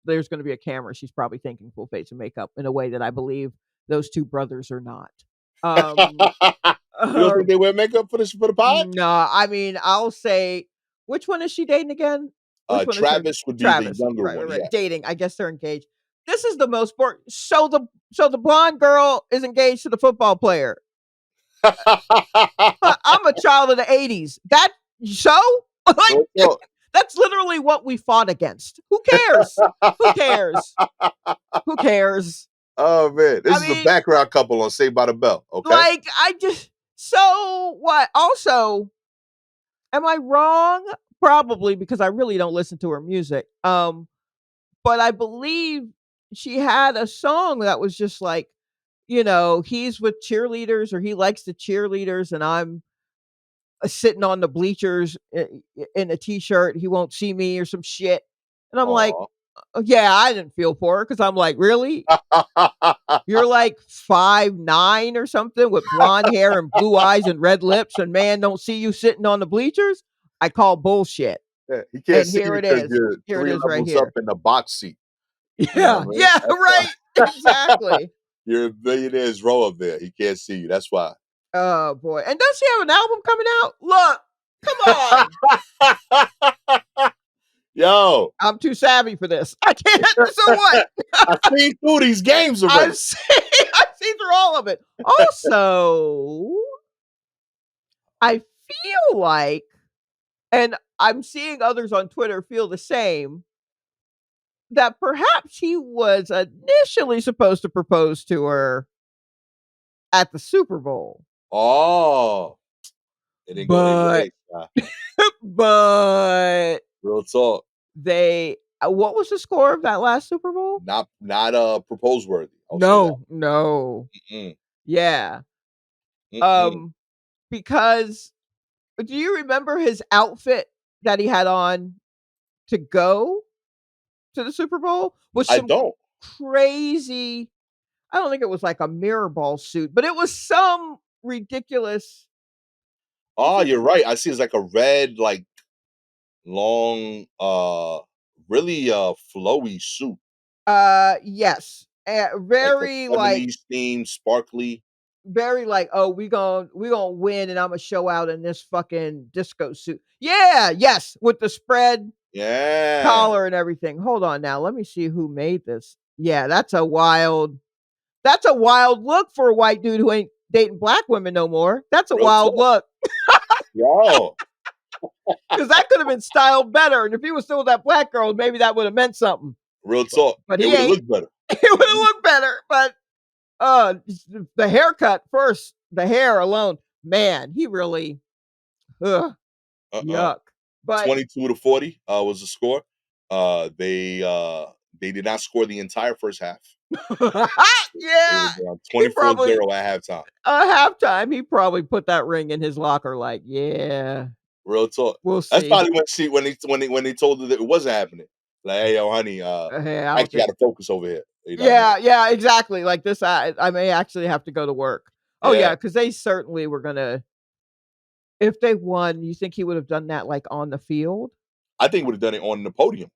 there's gonna be a camera, she's probably thinking full face of makeup in a way that I believe those 2 brothers are not. Um, You don't uh, think they wear makeup for the pod? no, I mean, I'll say which one is she dating again? Which one is her Travis would be the Travis, younger right, one, right, right, yeah. dating, I guess they're engaged. This is the most so the blonde girl is engaged to the football player. I'm a child of the '80s. That so Real like talk. that's literally what we fought against. Who cares? Who cares? Who cares? Oh man, I this is a mean, background couple on Saved by the Bell. Okay. like I just so what? Also, am I wrong? Probably because I really don't listen to her music. But I believe she had a song that was just like, he's with cheerleaders or he likes the cheerleaders and I'm sitting on the bleachers in a t-shirt. He won't see me or some shit. And I'm like, Aw. yeah, I didn't feel for her because I'm like, really? You're like 5'9" or something with blonde hair and blue eyes and red lips, and man don't see you sitting on the bleachers. I call bullshit. Yeah, he can't And see here you it because is. you're Here it three is right levels up here. in the box seat. You know Yeah, what I mean? yeah, That's right. why Exactly. you're a billionaire's row up there. He can't see you. That's why. Oh boy. And does he have an album coming out? Look, come on. Yo, I'm too savvy for this. I can't. So what? I seen through these games already. I've seen through all of it. Also, I feel like, and I'm seeing others on Twitter feel the same, that perhaps he was initially supposed to propose to her at the Super Bowl. Oh, it didn't go their way. But Real talk. they, what was the score of that last Super Bowl? Not propose worthy. No. Mm-mm. Yeah. Mm-mm. Because do you remember his outfit that he had on to go to the Super Bowl? Was I some don't. crazy, I don't think it was like a mirror ball suit, but it was some ridiculous. Oh, you're right. I see it's like a red, like long, really flowy suit. Yes. Like a Very like 70s theme, sparkly. very like, oh, we gonna win and I'm gonna show out in this fucking disco suit. Yeah, yes, with the spread Yeah. collar and everything. Hold on now. Let me see who made this. Yeah, that's a wild look for a white dude who ain't dating black women no more. That's a Real wild talk. look. Yo. Because that could have been styled better. And if he was still with that black girl, maybe that would have meant something. Real talk. But It he would have ain't. looked better. It would have looked better. But the haircut first, the hair alone, man, he really yuck. But 22-40 was the score. They did not score the entire first half. yeah, It was 24-0 at halftime. Halftime, he probably put that ring in his locker. Like, yeah, Real talk. we'll see. That's probably when they told her that it wasn't happening. Like, hey, yo, honey, hey, I actually got to focus over here. You know yeah, exactly. Like this, I may actually have to go to work. Oh yeah, because they certainly were gonna. If they won, you think he would have done that like on the field? I think would have done it on the podium.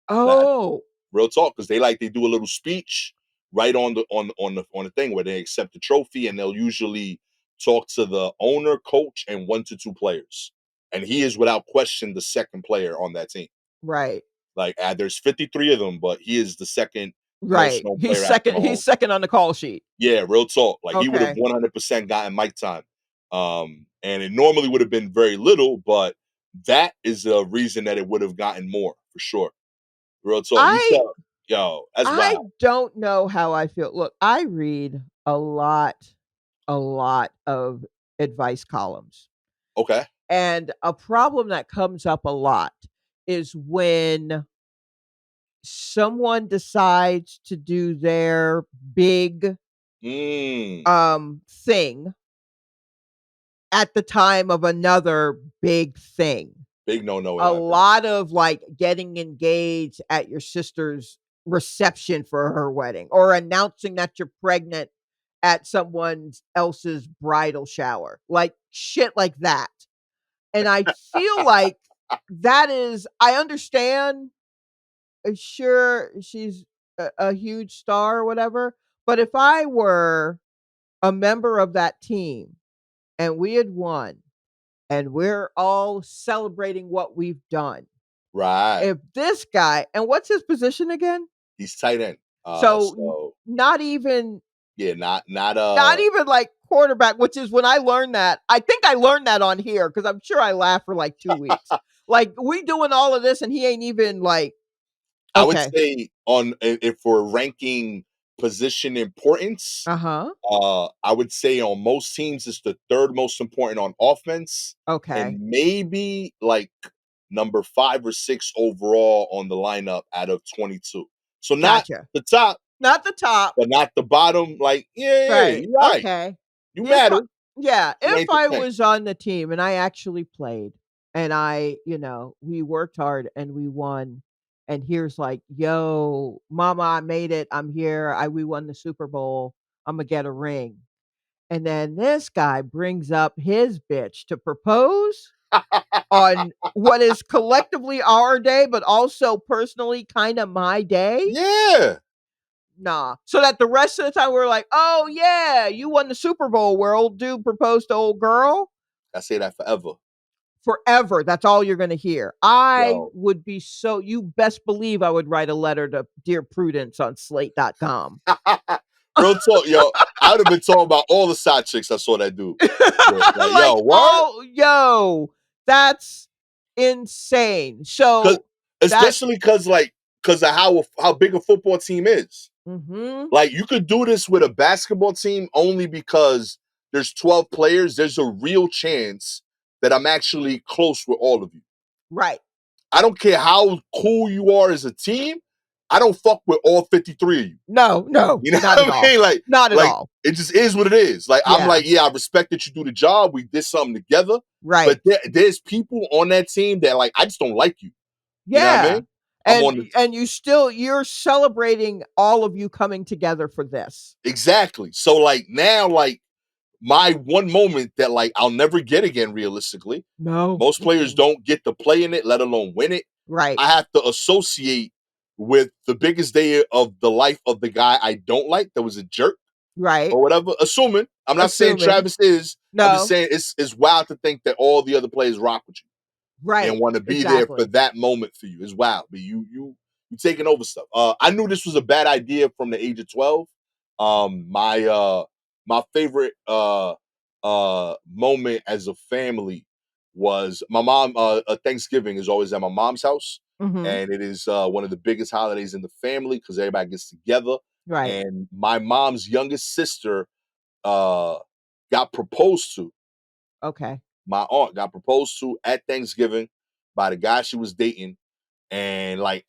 Oh, Real talk, because they do a little speech right on the thing where they accept the trophy, and they'll usually talk to the owner, coach, and 1 to 2 players. And he is without question the second player on that team. right. Like there's 53 of them, but he is the second most Right. known He's player. second. He's second on the call sheet. Yeah, real talk. Like he would have Okay. 100% gotten mic time. And it normally would have been very little, but that is the reason that it would have gotten more for sure. Real talk. That's I wild. don't know how I feel. Look, I read a lot of advice columns. Okay. And a problem that comes up a lot is when someone decides to do their big thing at the time of another big thing. Big no. A lot of like getting engaged at your sister's reception for her wedding or announcing that you're pregnant at someone else's bridal shower. Like shit like that. And I feel like that is, I understand, sure, she's a huge star or whatever, but if I were a member of that team and we had won and we're all celebrating what we've done. Right. If this guy, and what's his position again? He's tight end. So not even not even like quarterback, which is when I learned that. I think I learned that on here because I'm sure I laughed for like 2 weeks. Like we doing all of this and he ain't even like. Okay. I would say if we're ranking position importance, I would say on most teams it's the third most important on offense. Okay. And maybe like number 5 or 6 overall on the lineup out of 22. So not the top. Not the top. But not the bottom. Like, right. You're right. Okay. You matter. If I was on the team and I actually played and we worked hard and we won. And here's like, yo, mama, I made it. I'm here. We won the Super Bowl. I'm going to get a ring. And then this guy brings up his bitch to propose on what is collectively our day, but also personally kind of my day. Yeah. Nah. So that the rest of the time we're like, oh yeah, you won the Super Bowl where old dude proposed to old girl. I say that forever. Forever. That's all you're going to hear. I Yo. would be so, you best believe I would write a letter to Dear Prudence on slate.com. Real talk, yo. I would have been talking about all the side chicks I saw that dude. Like, Like, yo, what? yo, that's insane. So Especially because of how big a football team is. Mm-hmm. Like, you could do this with a basketball team only because there's 12 players. There's a real chance that I'm actually close with all of you. Right. I don't care how cool you are as a team. I don't fuck with all 53 of you. No, You know not what I mean? Like, not at all. It just is what it is. Like, I'm Yeah. like, yeah, I respect that you do the job. We did something together. Right. But there's people on that team that, like, I just don't like you. Yeah. You know what I mean? And you're celebrating all of you coming together for this. Exactly. So, like, now, like, my one moment that, like, I'll never get again, realistically. No. Most players don't get to play in it, let alone win it. Right. I have to associate with the biggest day of the life of the guy I don't like, that was a jerk. Right. Or whatever. Assuming. I'm not saying Travis is. No. I'm just saying it's wild to think that all the other players rock with you. Right. And want to be there for that moment for you. It's wild. But you taking over stuff. I knew this was a bad idea from the age of 12. My favorite moment as a family was my mom. Thanksgiving is always at my mom's house. Mm-hmm. And it is one of the biggest holidays in the family because everybody gets together. Right. And my mom's youngest sister got proposed to. Okay. My aunt got proposed to at Thanksgiving by the guy she was dating. And like,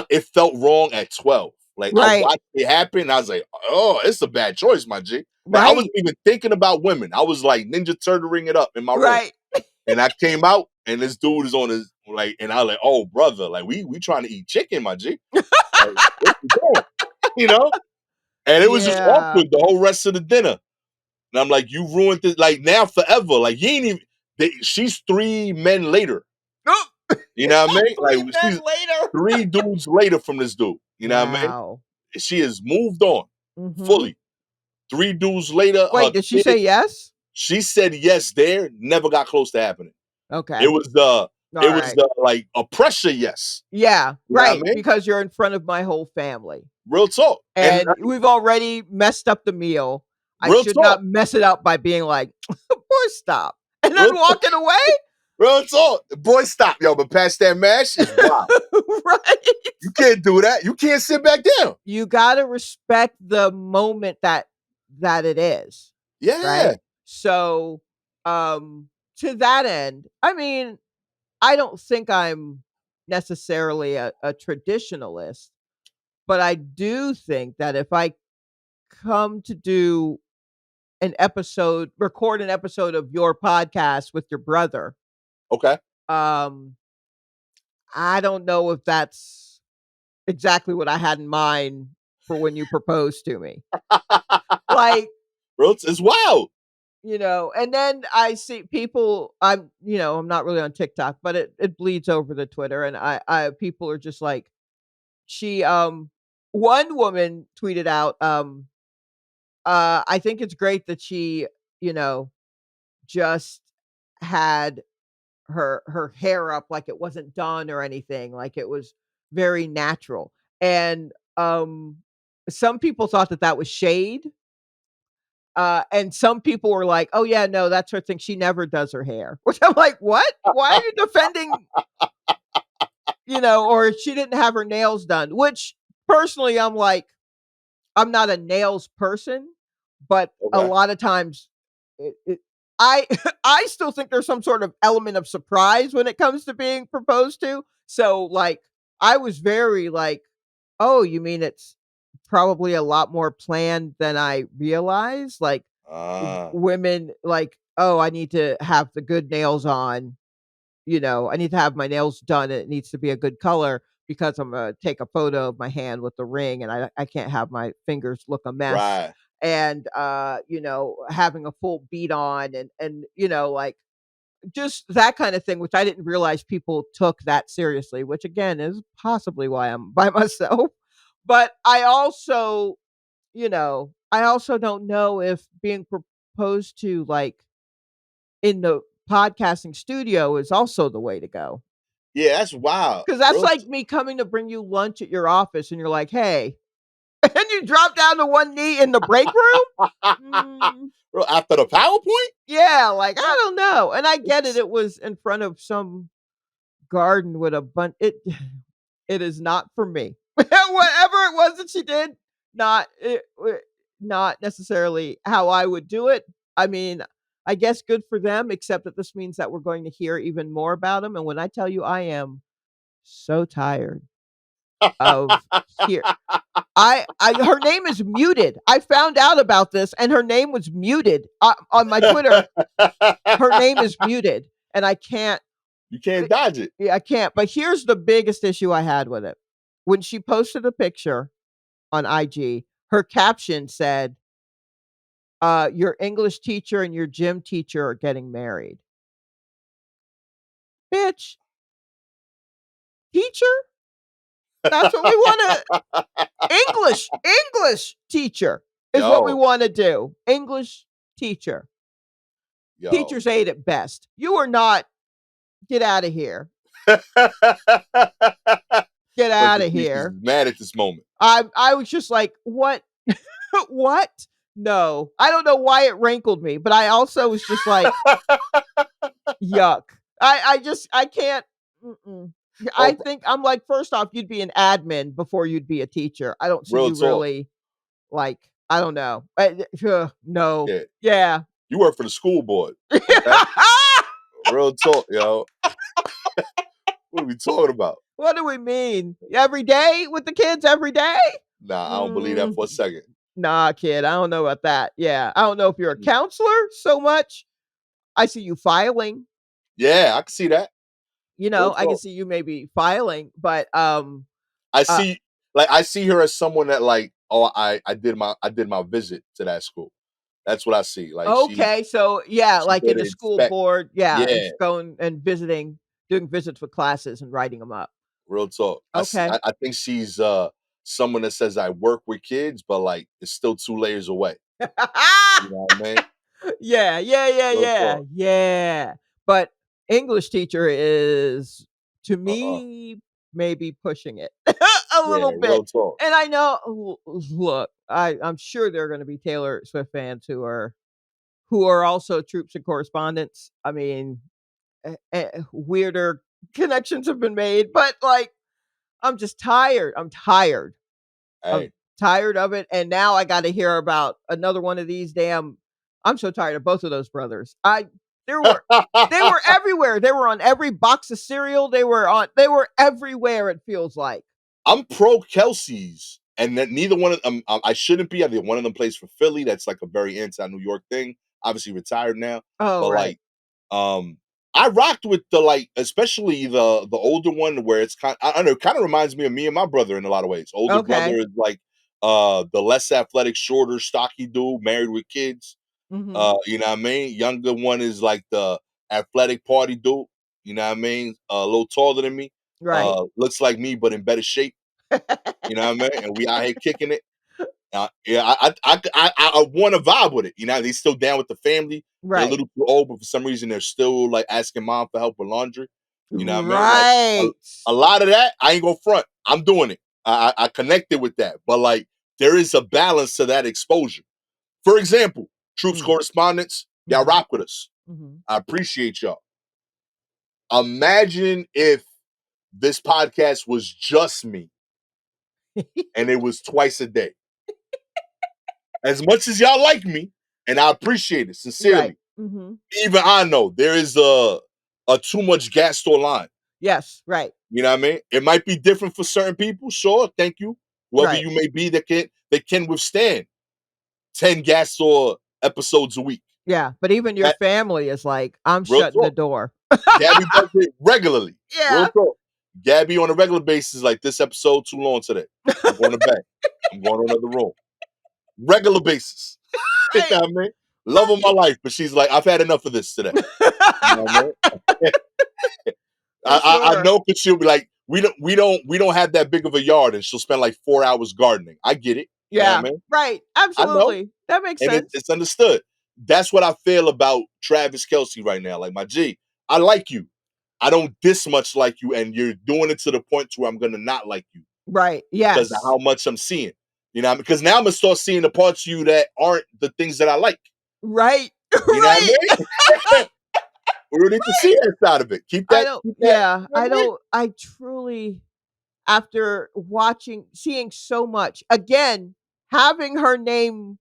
it felt wrong at 12. Like, right. I watched it happen. And I was like, oh, it's a bad choice, my G. Like, right. I wasn't even thinking about women. I was like Ninja Turtling it up in my room. And I came out and this dude is on his, like, and I was like, oh, brother, like, we trying to eat chicken, my G. Like, what you doing? You know? And it was just awkward the whole rest of the dinner. And I'm like, you ruined this, like, now forever. Like, you ain't even, she's 3 men later. You know what I mean? Like, she's 3 dudes later from this dude. You know what I mean? She has moved on fully. 3 dudes later. Wait, did she say yes? She said yes there. Never got close to happening. Okay. It was like a pressure yes. Yeah, you know right. what I mean? Because you're in front of my whole family. Real talk. And we've already messed up the meal. I should not mess it up by being like, boy, stop. And then walking away. Real talk. Boy, stop, yo, but past that mash is wild. Right. You can't do that. You can't sit back down. You gotta respect the moment that it is. Yeah. Right? So to that end, I mean, I don't think I'm necessarily a traditionalist, but I do think that if I come to do record an episode of your podcast with your brother. Okay. I don't know if that's exactly what I had in mind for when you proposed to me. Like, it's wild. You know, and then I see people, I'm not really on TikTok, but it bleeds over to Twitter, and I people are just like, one woman tweeted out, I think it's great that she, just had her hair up like it wasn't done or anything, like it was very natural. And some people thought that was shade. And some people were like, oh yeah, no, that's her thing. She never does her hair. Which I'm like, what? Why are you defending, or she didn't have her nails done, which personally I'm like, I'm not a nails person, but a lot of times I still think there's some sort of element of surprise when it comes to being proposed to. So like, I was very like, oh, you mean it's probably a lot more planned than I realized? Like women like, oh, I need to have the good nails on, I need to have my nails done. It needs to be a good color because I'm going to take a photo of my hand with the ring and I can't have my fingers look a mess. Right. And, having a full beat on and, like just that kind of thing, which I didn't realize people took that seriously, which again is possibly why I'm by myself. But I also, I also don't know if being proposed to, like, in the podcasting studio is also the way to go. Yeah, that's wild. Because that's like me coming to bring you lunch at your office and you're like, hey, and you drop down to one knee in the break room. Bro, after the PowerPoint? Yeah, like, I don't know. And I get it. It was in front of some garden with a bunch. It is not for me. Whatever it was that she did, not necessarily how I would do it. I mean, I guess good for them, except that this means that we're going to hear even more about them. And when I tell you, I am so tired of here. Her name is muted. I found out about this, and her name was muted on my Twitter. Her name is muted, and I can't. You can't dodge it. Yeah, I can't. But here's the biggest issue I had with it. When she posted a picture on IG, her caption said, your English teacher and your gym teacher are getting married. Bitch. Teacher? That's what we want to. English teacher is what we want to do. English teacher. Teacher's aide at best. You are not. Get out of here. Get out of here. Mad at this moment. I was just like, what? What? No. I don't know why it rankled me, but I also was just like, yuck. I can't. I think I'm like, first off, you'd be an admin before you'd be a teacher. I don't see you really, like, I don't know. No. Yeah. You work for the school board. Okay? Real talk, yo. What are we talking about? What do we mean? Every day with the kids? Every day? Nah, I don't believe that for a second. Nah, kid. I don't know about that. Yeah. I don't know if you're a counselor so much. I see you filing. Yeah, I can see that. I can see you maybe filing, but I see her as someone that, like, I did my visit to that school. That's what I see. Like, okay, so yeah, like in the school board, it's going and visiting, doing visits with classes and writing them up. Real talk. Okay, I think she's someone that says I work with kids, but like it's still 2 layers away. You know what I mean? Yeah. But English teacher is, to me, maybe pushing it a little bit. Real talk. And I know, look, I'm sure there are going to be Taylor Swift fans who are also Troops and Correspondents. I mean, weirder connections have been made, but like, I'm just tired. I'm tired. I'm tired of it. And now I got to hear about another one of these I'm so tired of both of those brothers. They were everywhere. They were on every box of cereal. They were everywhere, it feels like. I'm pro Kelce's, and that neither one of them, I shouldn't be. I think one of them plays for Philly. That's like a very anti-New York thing. Obviously retired now. Oh, but right. I rocked with especially the older one, where it's I don't know, it kind of reminds me of me and my brother in a lot of ways. Older brother is like the less athletic, shorter, stocky dude, married with kids. You know what I mean? Younger one is like the athletic party dude. You know what I mean? A little taller than me. Right. Looks like me, but in better shape. You know what I mean? And we out here kicking it. I want to vibe with it. You know, they're still down with the family. Right. They're a little too old, but for some reason they're still like asking mom for help with laundry. You know what I mean? Like, a lot of that, I ain't gonna front. I'm doing it. I connected with that. But like, there is a balance to that exposure. For example, Troops Correspondents, y'all rock with us. I appreciate y'all. Imagine if this podcast was just me and it was twice a day. As much as y'all like me, and I appreciate it sincerely, even I know there is a too much Gastor line. Yes, right. You know what I mean? It might be different for certain people. Sure, thank you. Whoever you may be that can withstand 10 Gastor episodes a week. Yeah, but even your family is like, I'm shutting the door. Gabby does it regularly. Yeah. Real talk. Gabby on a regular basis, like, this episode too long today. I'm going to bed. I'm going to another room. Regular basis. You know what I mean? Love of my life, but she's like, I've had enough of this today. You know what I mean? I know, because she'll be like, we don't have that big of a yard, and she'll spend like 4 hours gardening. I get it. You know what Yeah, I mean? right. I know, Absolutely. That makes and sense. it's understood. That's what I feel about Travis Kelce right now. Like, my G, I like you. I don't this much like you, and you're doing it to the point to where I'm gonna not like you Right. because of Yes. how much I'm seeing. You know, because now I'm gonna start seeing the parts of you that aren't the things that I like. Right. You know what Right. I mean? We don't need to see that side of it. Keep I that. don't Keep that. yeah, You know what I mean? I truly, after seeing so much, again, having her name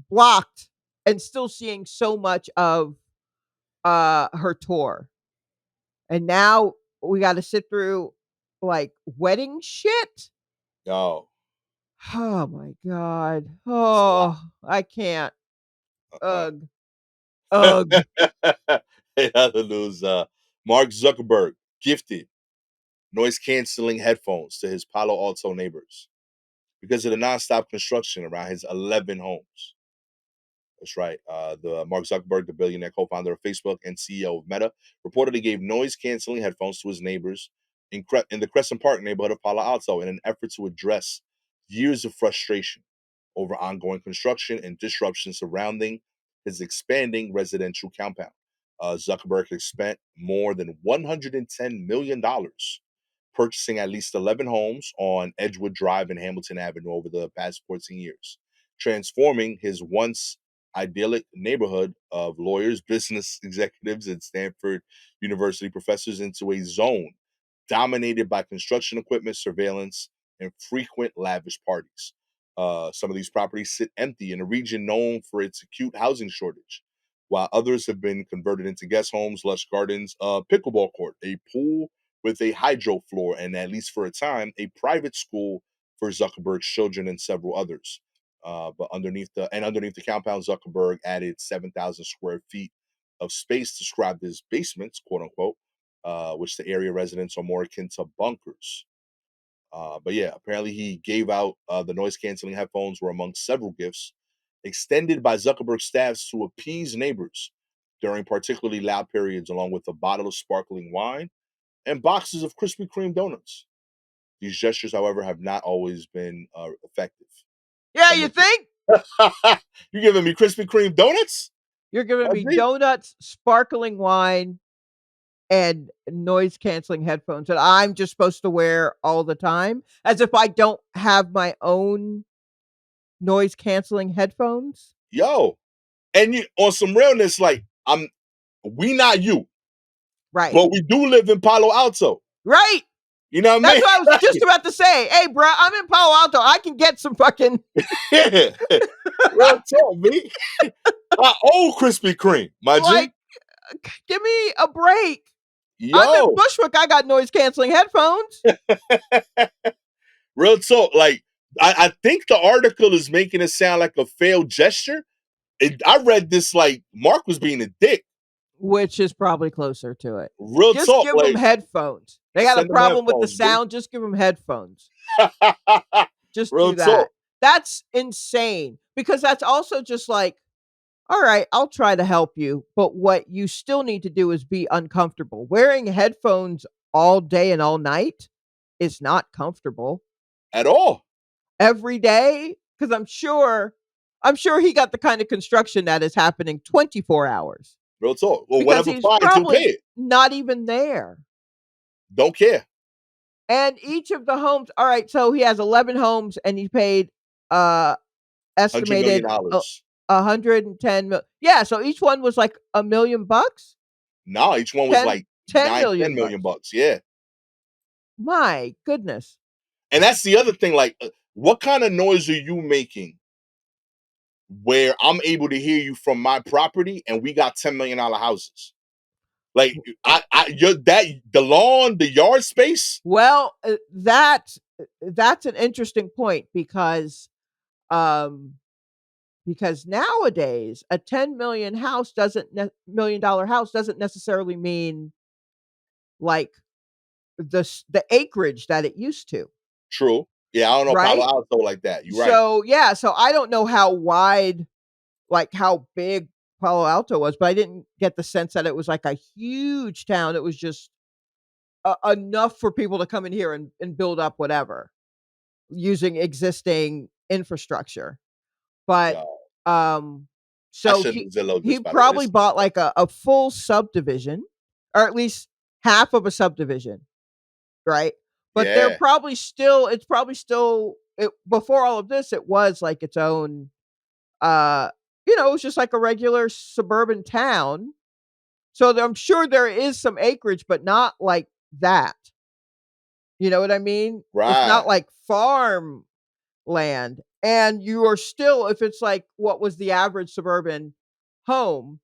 blocked and still seeing so much of her tour. And now we got to sit through like wedding shit. Yo, Oh my god. it's a lot. Oh, I can't. Uh, Ugh. Ugh. in other news, Mark Zuckerberg gifted noise canceling headphones to his Palo Alto neighbors because of the nonstop construction around his 11 homes. That's right. The Mark Zuckerberg, the billionaire co-founder of Facebook and CEO of Meta, reportedly gave noise-canceling headphones to his neighbors in the Crescent Park neighborhood of Palo Alto in an effort to address years of frustration over ongoing construction and disruption surrounding his expanding residential compound. Zuckerberg has spent more than $110 million purchasing at least 11 homes on Edgewood Drive and Hamilton Avenue over the past 14 years, transforming his once idyllic neighborhood of lawyers, business executives, and Stanford University professors into a zone dominated by construction equipment, surveillance, and frequent lavish parties. Some of these properties sit empty in a region known for its acute housing shortage, while others have been converted into guest homes, lush gardens, a pickleball court, a pool with a hydro floor, and at least for a time, a private school for Zuckerberg's children and several others. But underneath the compound, Zuckerberg added 7,000 square feet of space described as basements, quote unquote, which the area residents are more akin to bunkers. But yeah, apparently he gave out the noise canceling headphones were among several gifts extended by Zuckerberg staffs to appease neighbors during particularly loud periods, along with a bottle of sparkling wine and boxes of Krispy Kreme donuts. These gestures, however, have not always been effective. Yeah, Some you of think? you giving me Krispy Kreme donuts? You're giving I me think. donuts, sparkling wine, and noise canceling headphones that I'm just supposed to wear all the time, as if I don't have my own noise canceling headphones. Yo, and you on some realness, like we not you, Right. but we do live in Palo Alto. Right. You know what That's what I was I just about to say. Hey, bro, I'm in Palo Alto. I can get some fucking mean? Real talk, me. I own Krispy Kreme, my G. like give me a break. I'm in Yo, Bushwick. I got noise canceling headphones. real talk. Like, I think the article is making it sound like a failed gesture. I read this like Mark was being a dick. Which is probably closer to it. Real Just talk, give them like headphones. They got a send them problem with the headphones, B. sound. Just give them headphones. Just Real do that. talk. That's insane because that's also just like, all right, I'll try to help you. But what you still need to do is be uncomfortable. Wearing headphones all day and all night is not comfortable At all. every day. Cause I'm sure he got the kind of construction that is happening 24 hours Real talk. Well, because whatever he's fines, he'll pay probably it. not even there. Don't care. And each of the homes, all right, so he has 11 homes and he paid uh $100 million. estimated 110 mil. Yeah, so each one was like $1 million. Nah, each one was 10 like 10 nine, ten million million bucks. bucks. Yeah. My goodness. And that's the other thing. Like, what kind of noise are you making where I'm able to hear you from my property and we got $10 million houses? Like, you're that the lawn, the yard space. Well, that's an interesting point um because nowadays a 10 million house million dollar house doesn't necessarily mean like the acreage that it used to, True. Yeah, I don't know Palo right? Alto like that. You're right. So, yeah, so I don't know how wide, like how big Palo Alto was, but I didn't get the sense that it was like a huge town. It was just enough for people to come in here and build up whatever using existing infrastructure. But Yo, I so shouldn't Zillow he this, by the way. probably bought like a full subdivision, or at least half of a subdivision, right? But they're Yeah, probably still it's probably still it, before all of this, it was like its own uh it was just like a regular suburban town. So I'm sure there is some acreage, but not like that. You know what I mean? It's not right. like farm land. And you are still, if it's like what was the average suburban home,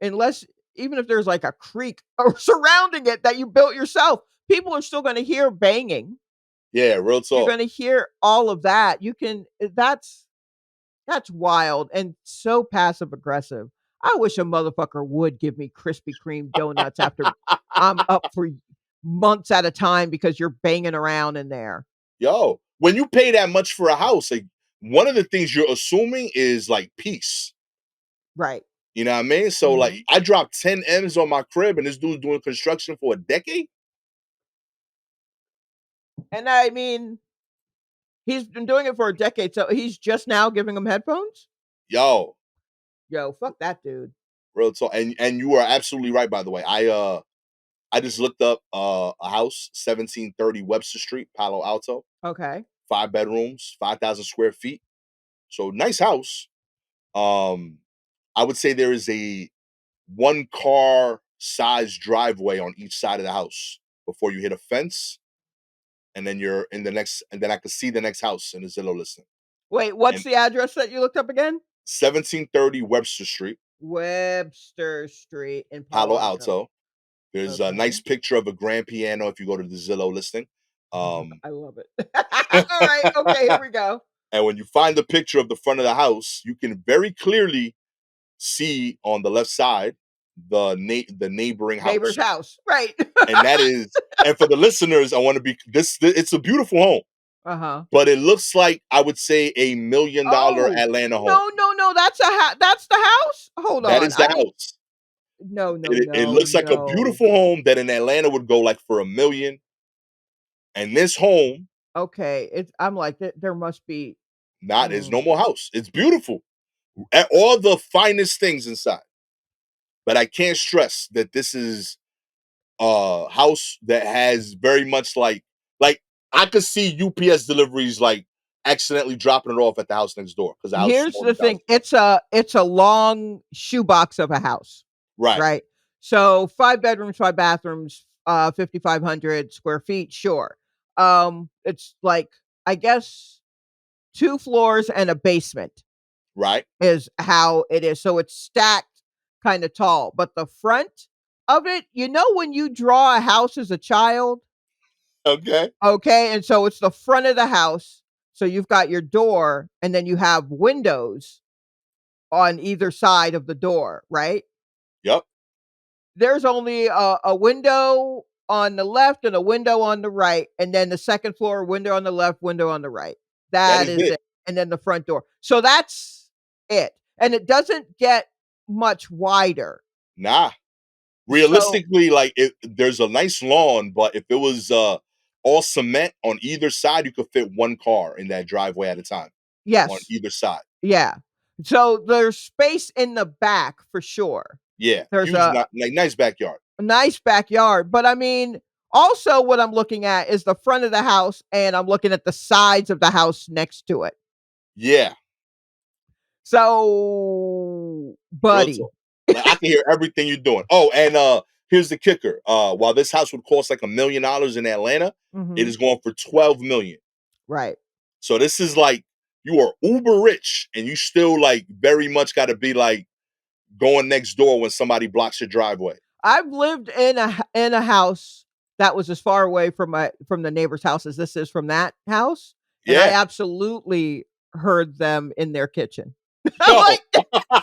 unless even if there's like a creek or surrounding it that you built yourself, people are still going to hear banging. Yeah, real You're talk. going to hear all of that. You can that's wild and so passive aggressive. I wish a motherfucker would give me Krispy Kreme donuts after I'm up for months at a time because you're banging around in there. Yo, when you pay that much for a house, like one of the things you're assuming is like peace. Right. You know what I mean? So like Mhm. I dropped 10 M's on my crib and this dude's doing construction for a decade. And I mean, he's been doing it for a decade, so he's just now giving them headphones? Yo, Yo, fuck that dude. real talk. And you are absolutely right, by the way. I just looked up a house, 1730 Webster Street, Palo Alto, Okay. 5 bedrooms, 5,000 square feet. So nice house. Um, I would say there is a 1 car size driveway on each side of the house before you hit a fence, and then you're in the next, and then I could see the next house in the Zillow listing. Wait, what's And the address that you looked up again? 1730 Webster Street, Webster Street in Palo Palo Alto. Alto. There's a Okay. nice picture of a grand piano if you go to the Zillow listing. I love it. All right. Okay, here we go. And when you find the picture of the front of the house, you can very clearly see on the left side the neighboring Neighbor's house. house. Right. And that is, and for the listeners, I want to be it's a beautiful home, Uh-huh. but it looks like I would say $1 million Oh, Atlanta home. no, no, no. That's the house? Hold That on. is the I need house. no, no, It no, looks like a no. beautiful home that in Atlanta would go like for 1 million. And this home, Okay. I'm like, there must be not is no more house. It's beautiful. All the finest things inside. But I can't stress that this is a house that has very much like I could see UPS deliveries like accidentally dropping it off at the house next door because the house is Here's smaller the than the house. thing. It's a long shoebox of a house, Right, right? So 5 bedrooms, 5 bathrooms, 5,500 square feet, sure. It's like I guess 2 floors and a basement right. is how it is. So it's stacked kind of tall, but the front of it, when you draw a house as a child, Okay. okay, and so it's the front of the house. So you've got your door, and then you have windows on either side of the door, right? Yep. There's only a window on the left and a window on the right, and then the second floor window on the left, window on the right. That That is is it. it. And then the front door. So that's it. And it doesn't get much wider. Nah. So, Realistically, like there's a nice lawn, but if it was all cement on either side, you could fit 1 car in that driveway at a time on yes. either side. Yeah. So there's space in the back for sure. Yeah. There's Huge, a like nice backyard. nice backyard, but I mean, also what I'm looking at is the front of the house and I'm looking at the sides of the house next to it. Yeah. So, Real buddy. talk. Like I can hear everything you're doing. Oh, and here's the kicker. While this house would cost like $1 million in Atlanta, it Mhm. is going for 12 million. Right. So this is like you are uber rich and you still like very much got to be like going next door when somebody blocks your driveway. I've lived in a house that was as far away from the neighbor's house as this is from that house, and I Yeah. absolutely heard them in their kitchen. Yo, Like,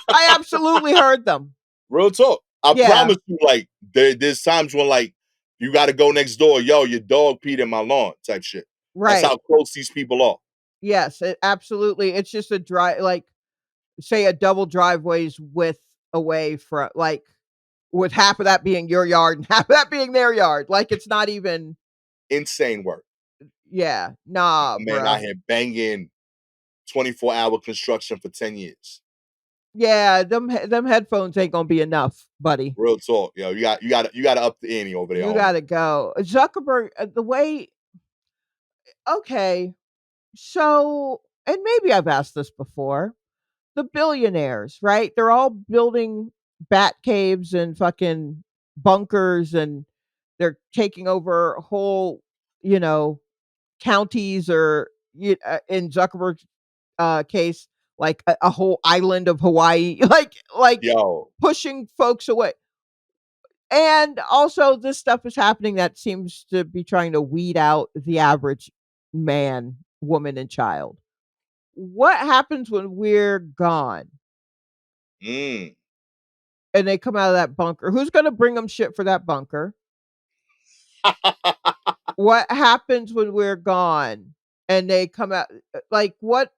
I absolutely heard them. real talk. I Yeah, promise you, like there's times when like you got to go next door. Yo, your dog peed in my lawn, type shit. That's right. how close these people are. Yes, absolutely. It's just like say a double driveway's width away from like with half of that being your yard and half of that being their yard. Like, it's not even Insane work. yeah. Nah, Man out bruh. here banging 24-hour construction for 10 years. Yeah, them headphones ain't gonna be enough, buddy. Real talk. Yo, you gotta up the ante over there, You homie. gotta go. Zuckerberg, the way okay, so and maybe I've asked this before. The billionaires, right? They're all building bat caves and fucking bunkers, and they're taking over whole, you know, counties, or in Zuckerberg's case, like a whole island of Hawaii, like Yo. pushing folks away. And also, this stuff is happening that seems to be trying to weed out the average man, woman, and child. What happens when we're gone Mm. and they come out of that bunker? Who's going to bring them shit for that bunker? What happens when we're gone and they come out? Like, what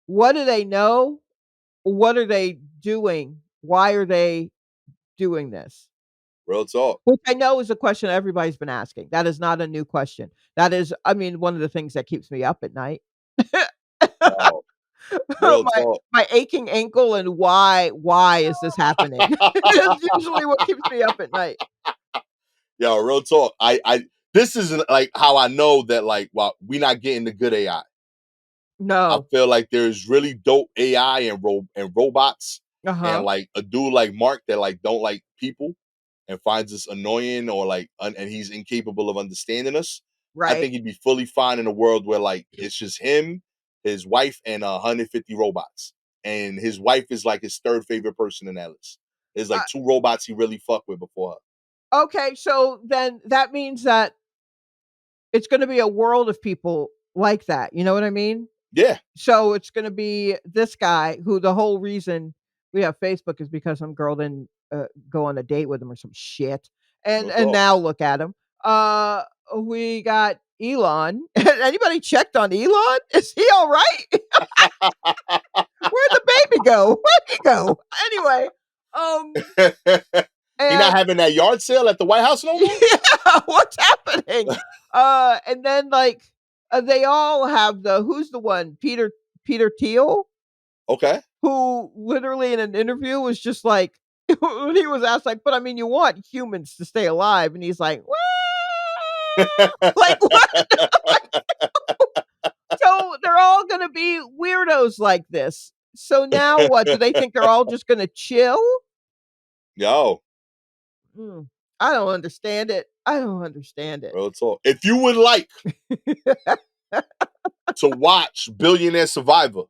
do they know? What are they doing? Why are they doing this? Real talk. Which I know is a question everybody's been asking. That is not a new question. That is, I mean, one of the things that keeps me up at night. Yo. Real my talk. my aching ankle, and why is this happening? It's usually what keeps me up at night. Yo, real talk. I this is like how I know that like well, we not getting the good AI. I No. feel like there's really dope AI and robots, and Uh-huh. like a dude like Mark that like don't like people and finds us annoying or like and he's incapable of understanding us. I Right. think he'd be fully fine in a world where like it's just him, his wife, and 150 robots. And his wife is like his third favorite person in that list. There's Uh, like two robots he really fuck with before her. okay, so then that means that it's gonna be a world of people like that, you know what I mean? Yeah. So it's gonna be this guy who the whole reason we have Facebook is because some girl didn't, go on a date with him or some shit, Real and talk. now look at him. We got Elon. Anybody checked on Elon? Is he alright? Where'd the baby go? Where'd he go? Anyway, um, He not and having that yard sale at the White House no more? yeah, what's happening? And then, like, they all have who's the one? Peter Thiel? Okay. Who literally in an interview was just like when he was asked, like, "But I mean, you want humans to stay alive," and he's like, "Well," like, what? So they're all gonna be weirdos like this. So now what? Do they think they're all just gonna chill? Yo, Mm, I don't understand it. I don't understand it. real talk. If you would like to watch Billionaire Survivor,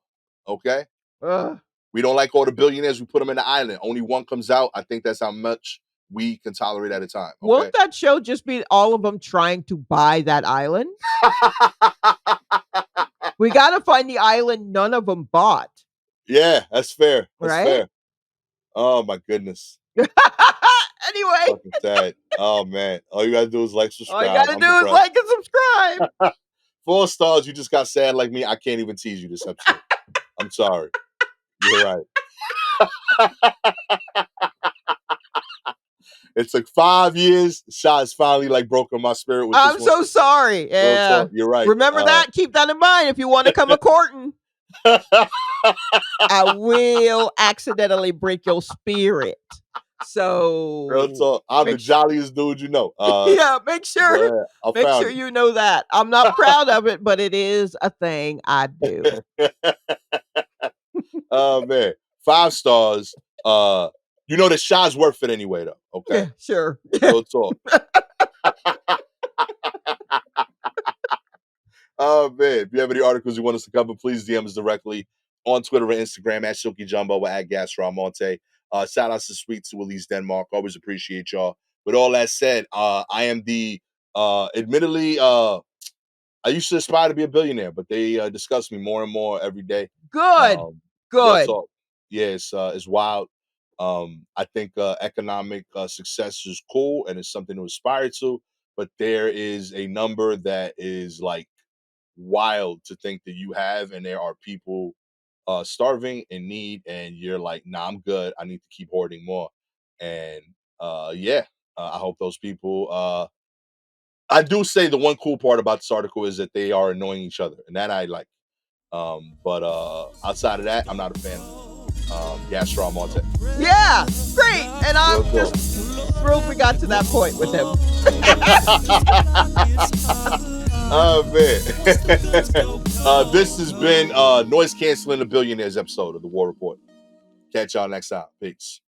okay? Ugh. We don't like all the billionaires. We put them in the island. Only one comes out. I think that's how much we can tolerate at a time. Okay. Won't that show just be all of them trying to buy that island? We gotta find the island none of them bought, Yeah, that's fair. That's right? fair. Oh my goodness. Anyway, Fucking sad. Oh man. All you gotta do is like, all you subscribe. gotta I'm do is depressed. like and subscribe. 4 stars. You just got sad like me. I can't even tease you this episode. I'm sorry. You're right. It took 5 years. Shot's finally like broken my spirit with this I'm one. so sorry. Real Yeah. talk. You're right. Remember that. Keep that in mind if you want to come a courting. I will accidentally break your spirit. Real So talk. I'm the make jolliest dude you know. yeah, make Go sure ahead. I found you know that. I'm not proud of it, but it is a thing I do. it. Oh man. 5 stars. You know the shot's worth it anyway though. Okay. Yeah, sure. Real talk. Oh man. If you have any articles you want us to cover, please DM us directly on Twitter and Instagram at Silky Jumbo or at Gastor Almonte. Shout outs to Sweet to Elise Denmark. Always appreciate y'all. With all that said, I am the admittedly I used to aspire to be a billionaire, but they discuss me more and more every day. Good. Real Good. talk. Yeah, it's wild. I think economic success is cool and it's something to aspire to, but there is a number that is like wild to think that you have, and there are people starving in need, and you're like, nah, I'm good. I need to keep hoarding more. And yeah, I hope those people. I do say the one cool part about this article is that they are annoying each other, and that I like. But outside of that, I'm not a fan of Gastor Almonte. Yeah, great. And I'm Real cool. just thrilled we got to that point with him. Oh man. This has been Noise Canceling the Billionaires episode of the War Report. Catch y'all next time. Peace.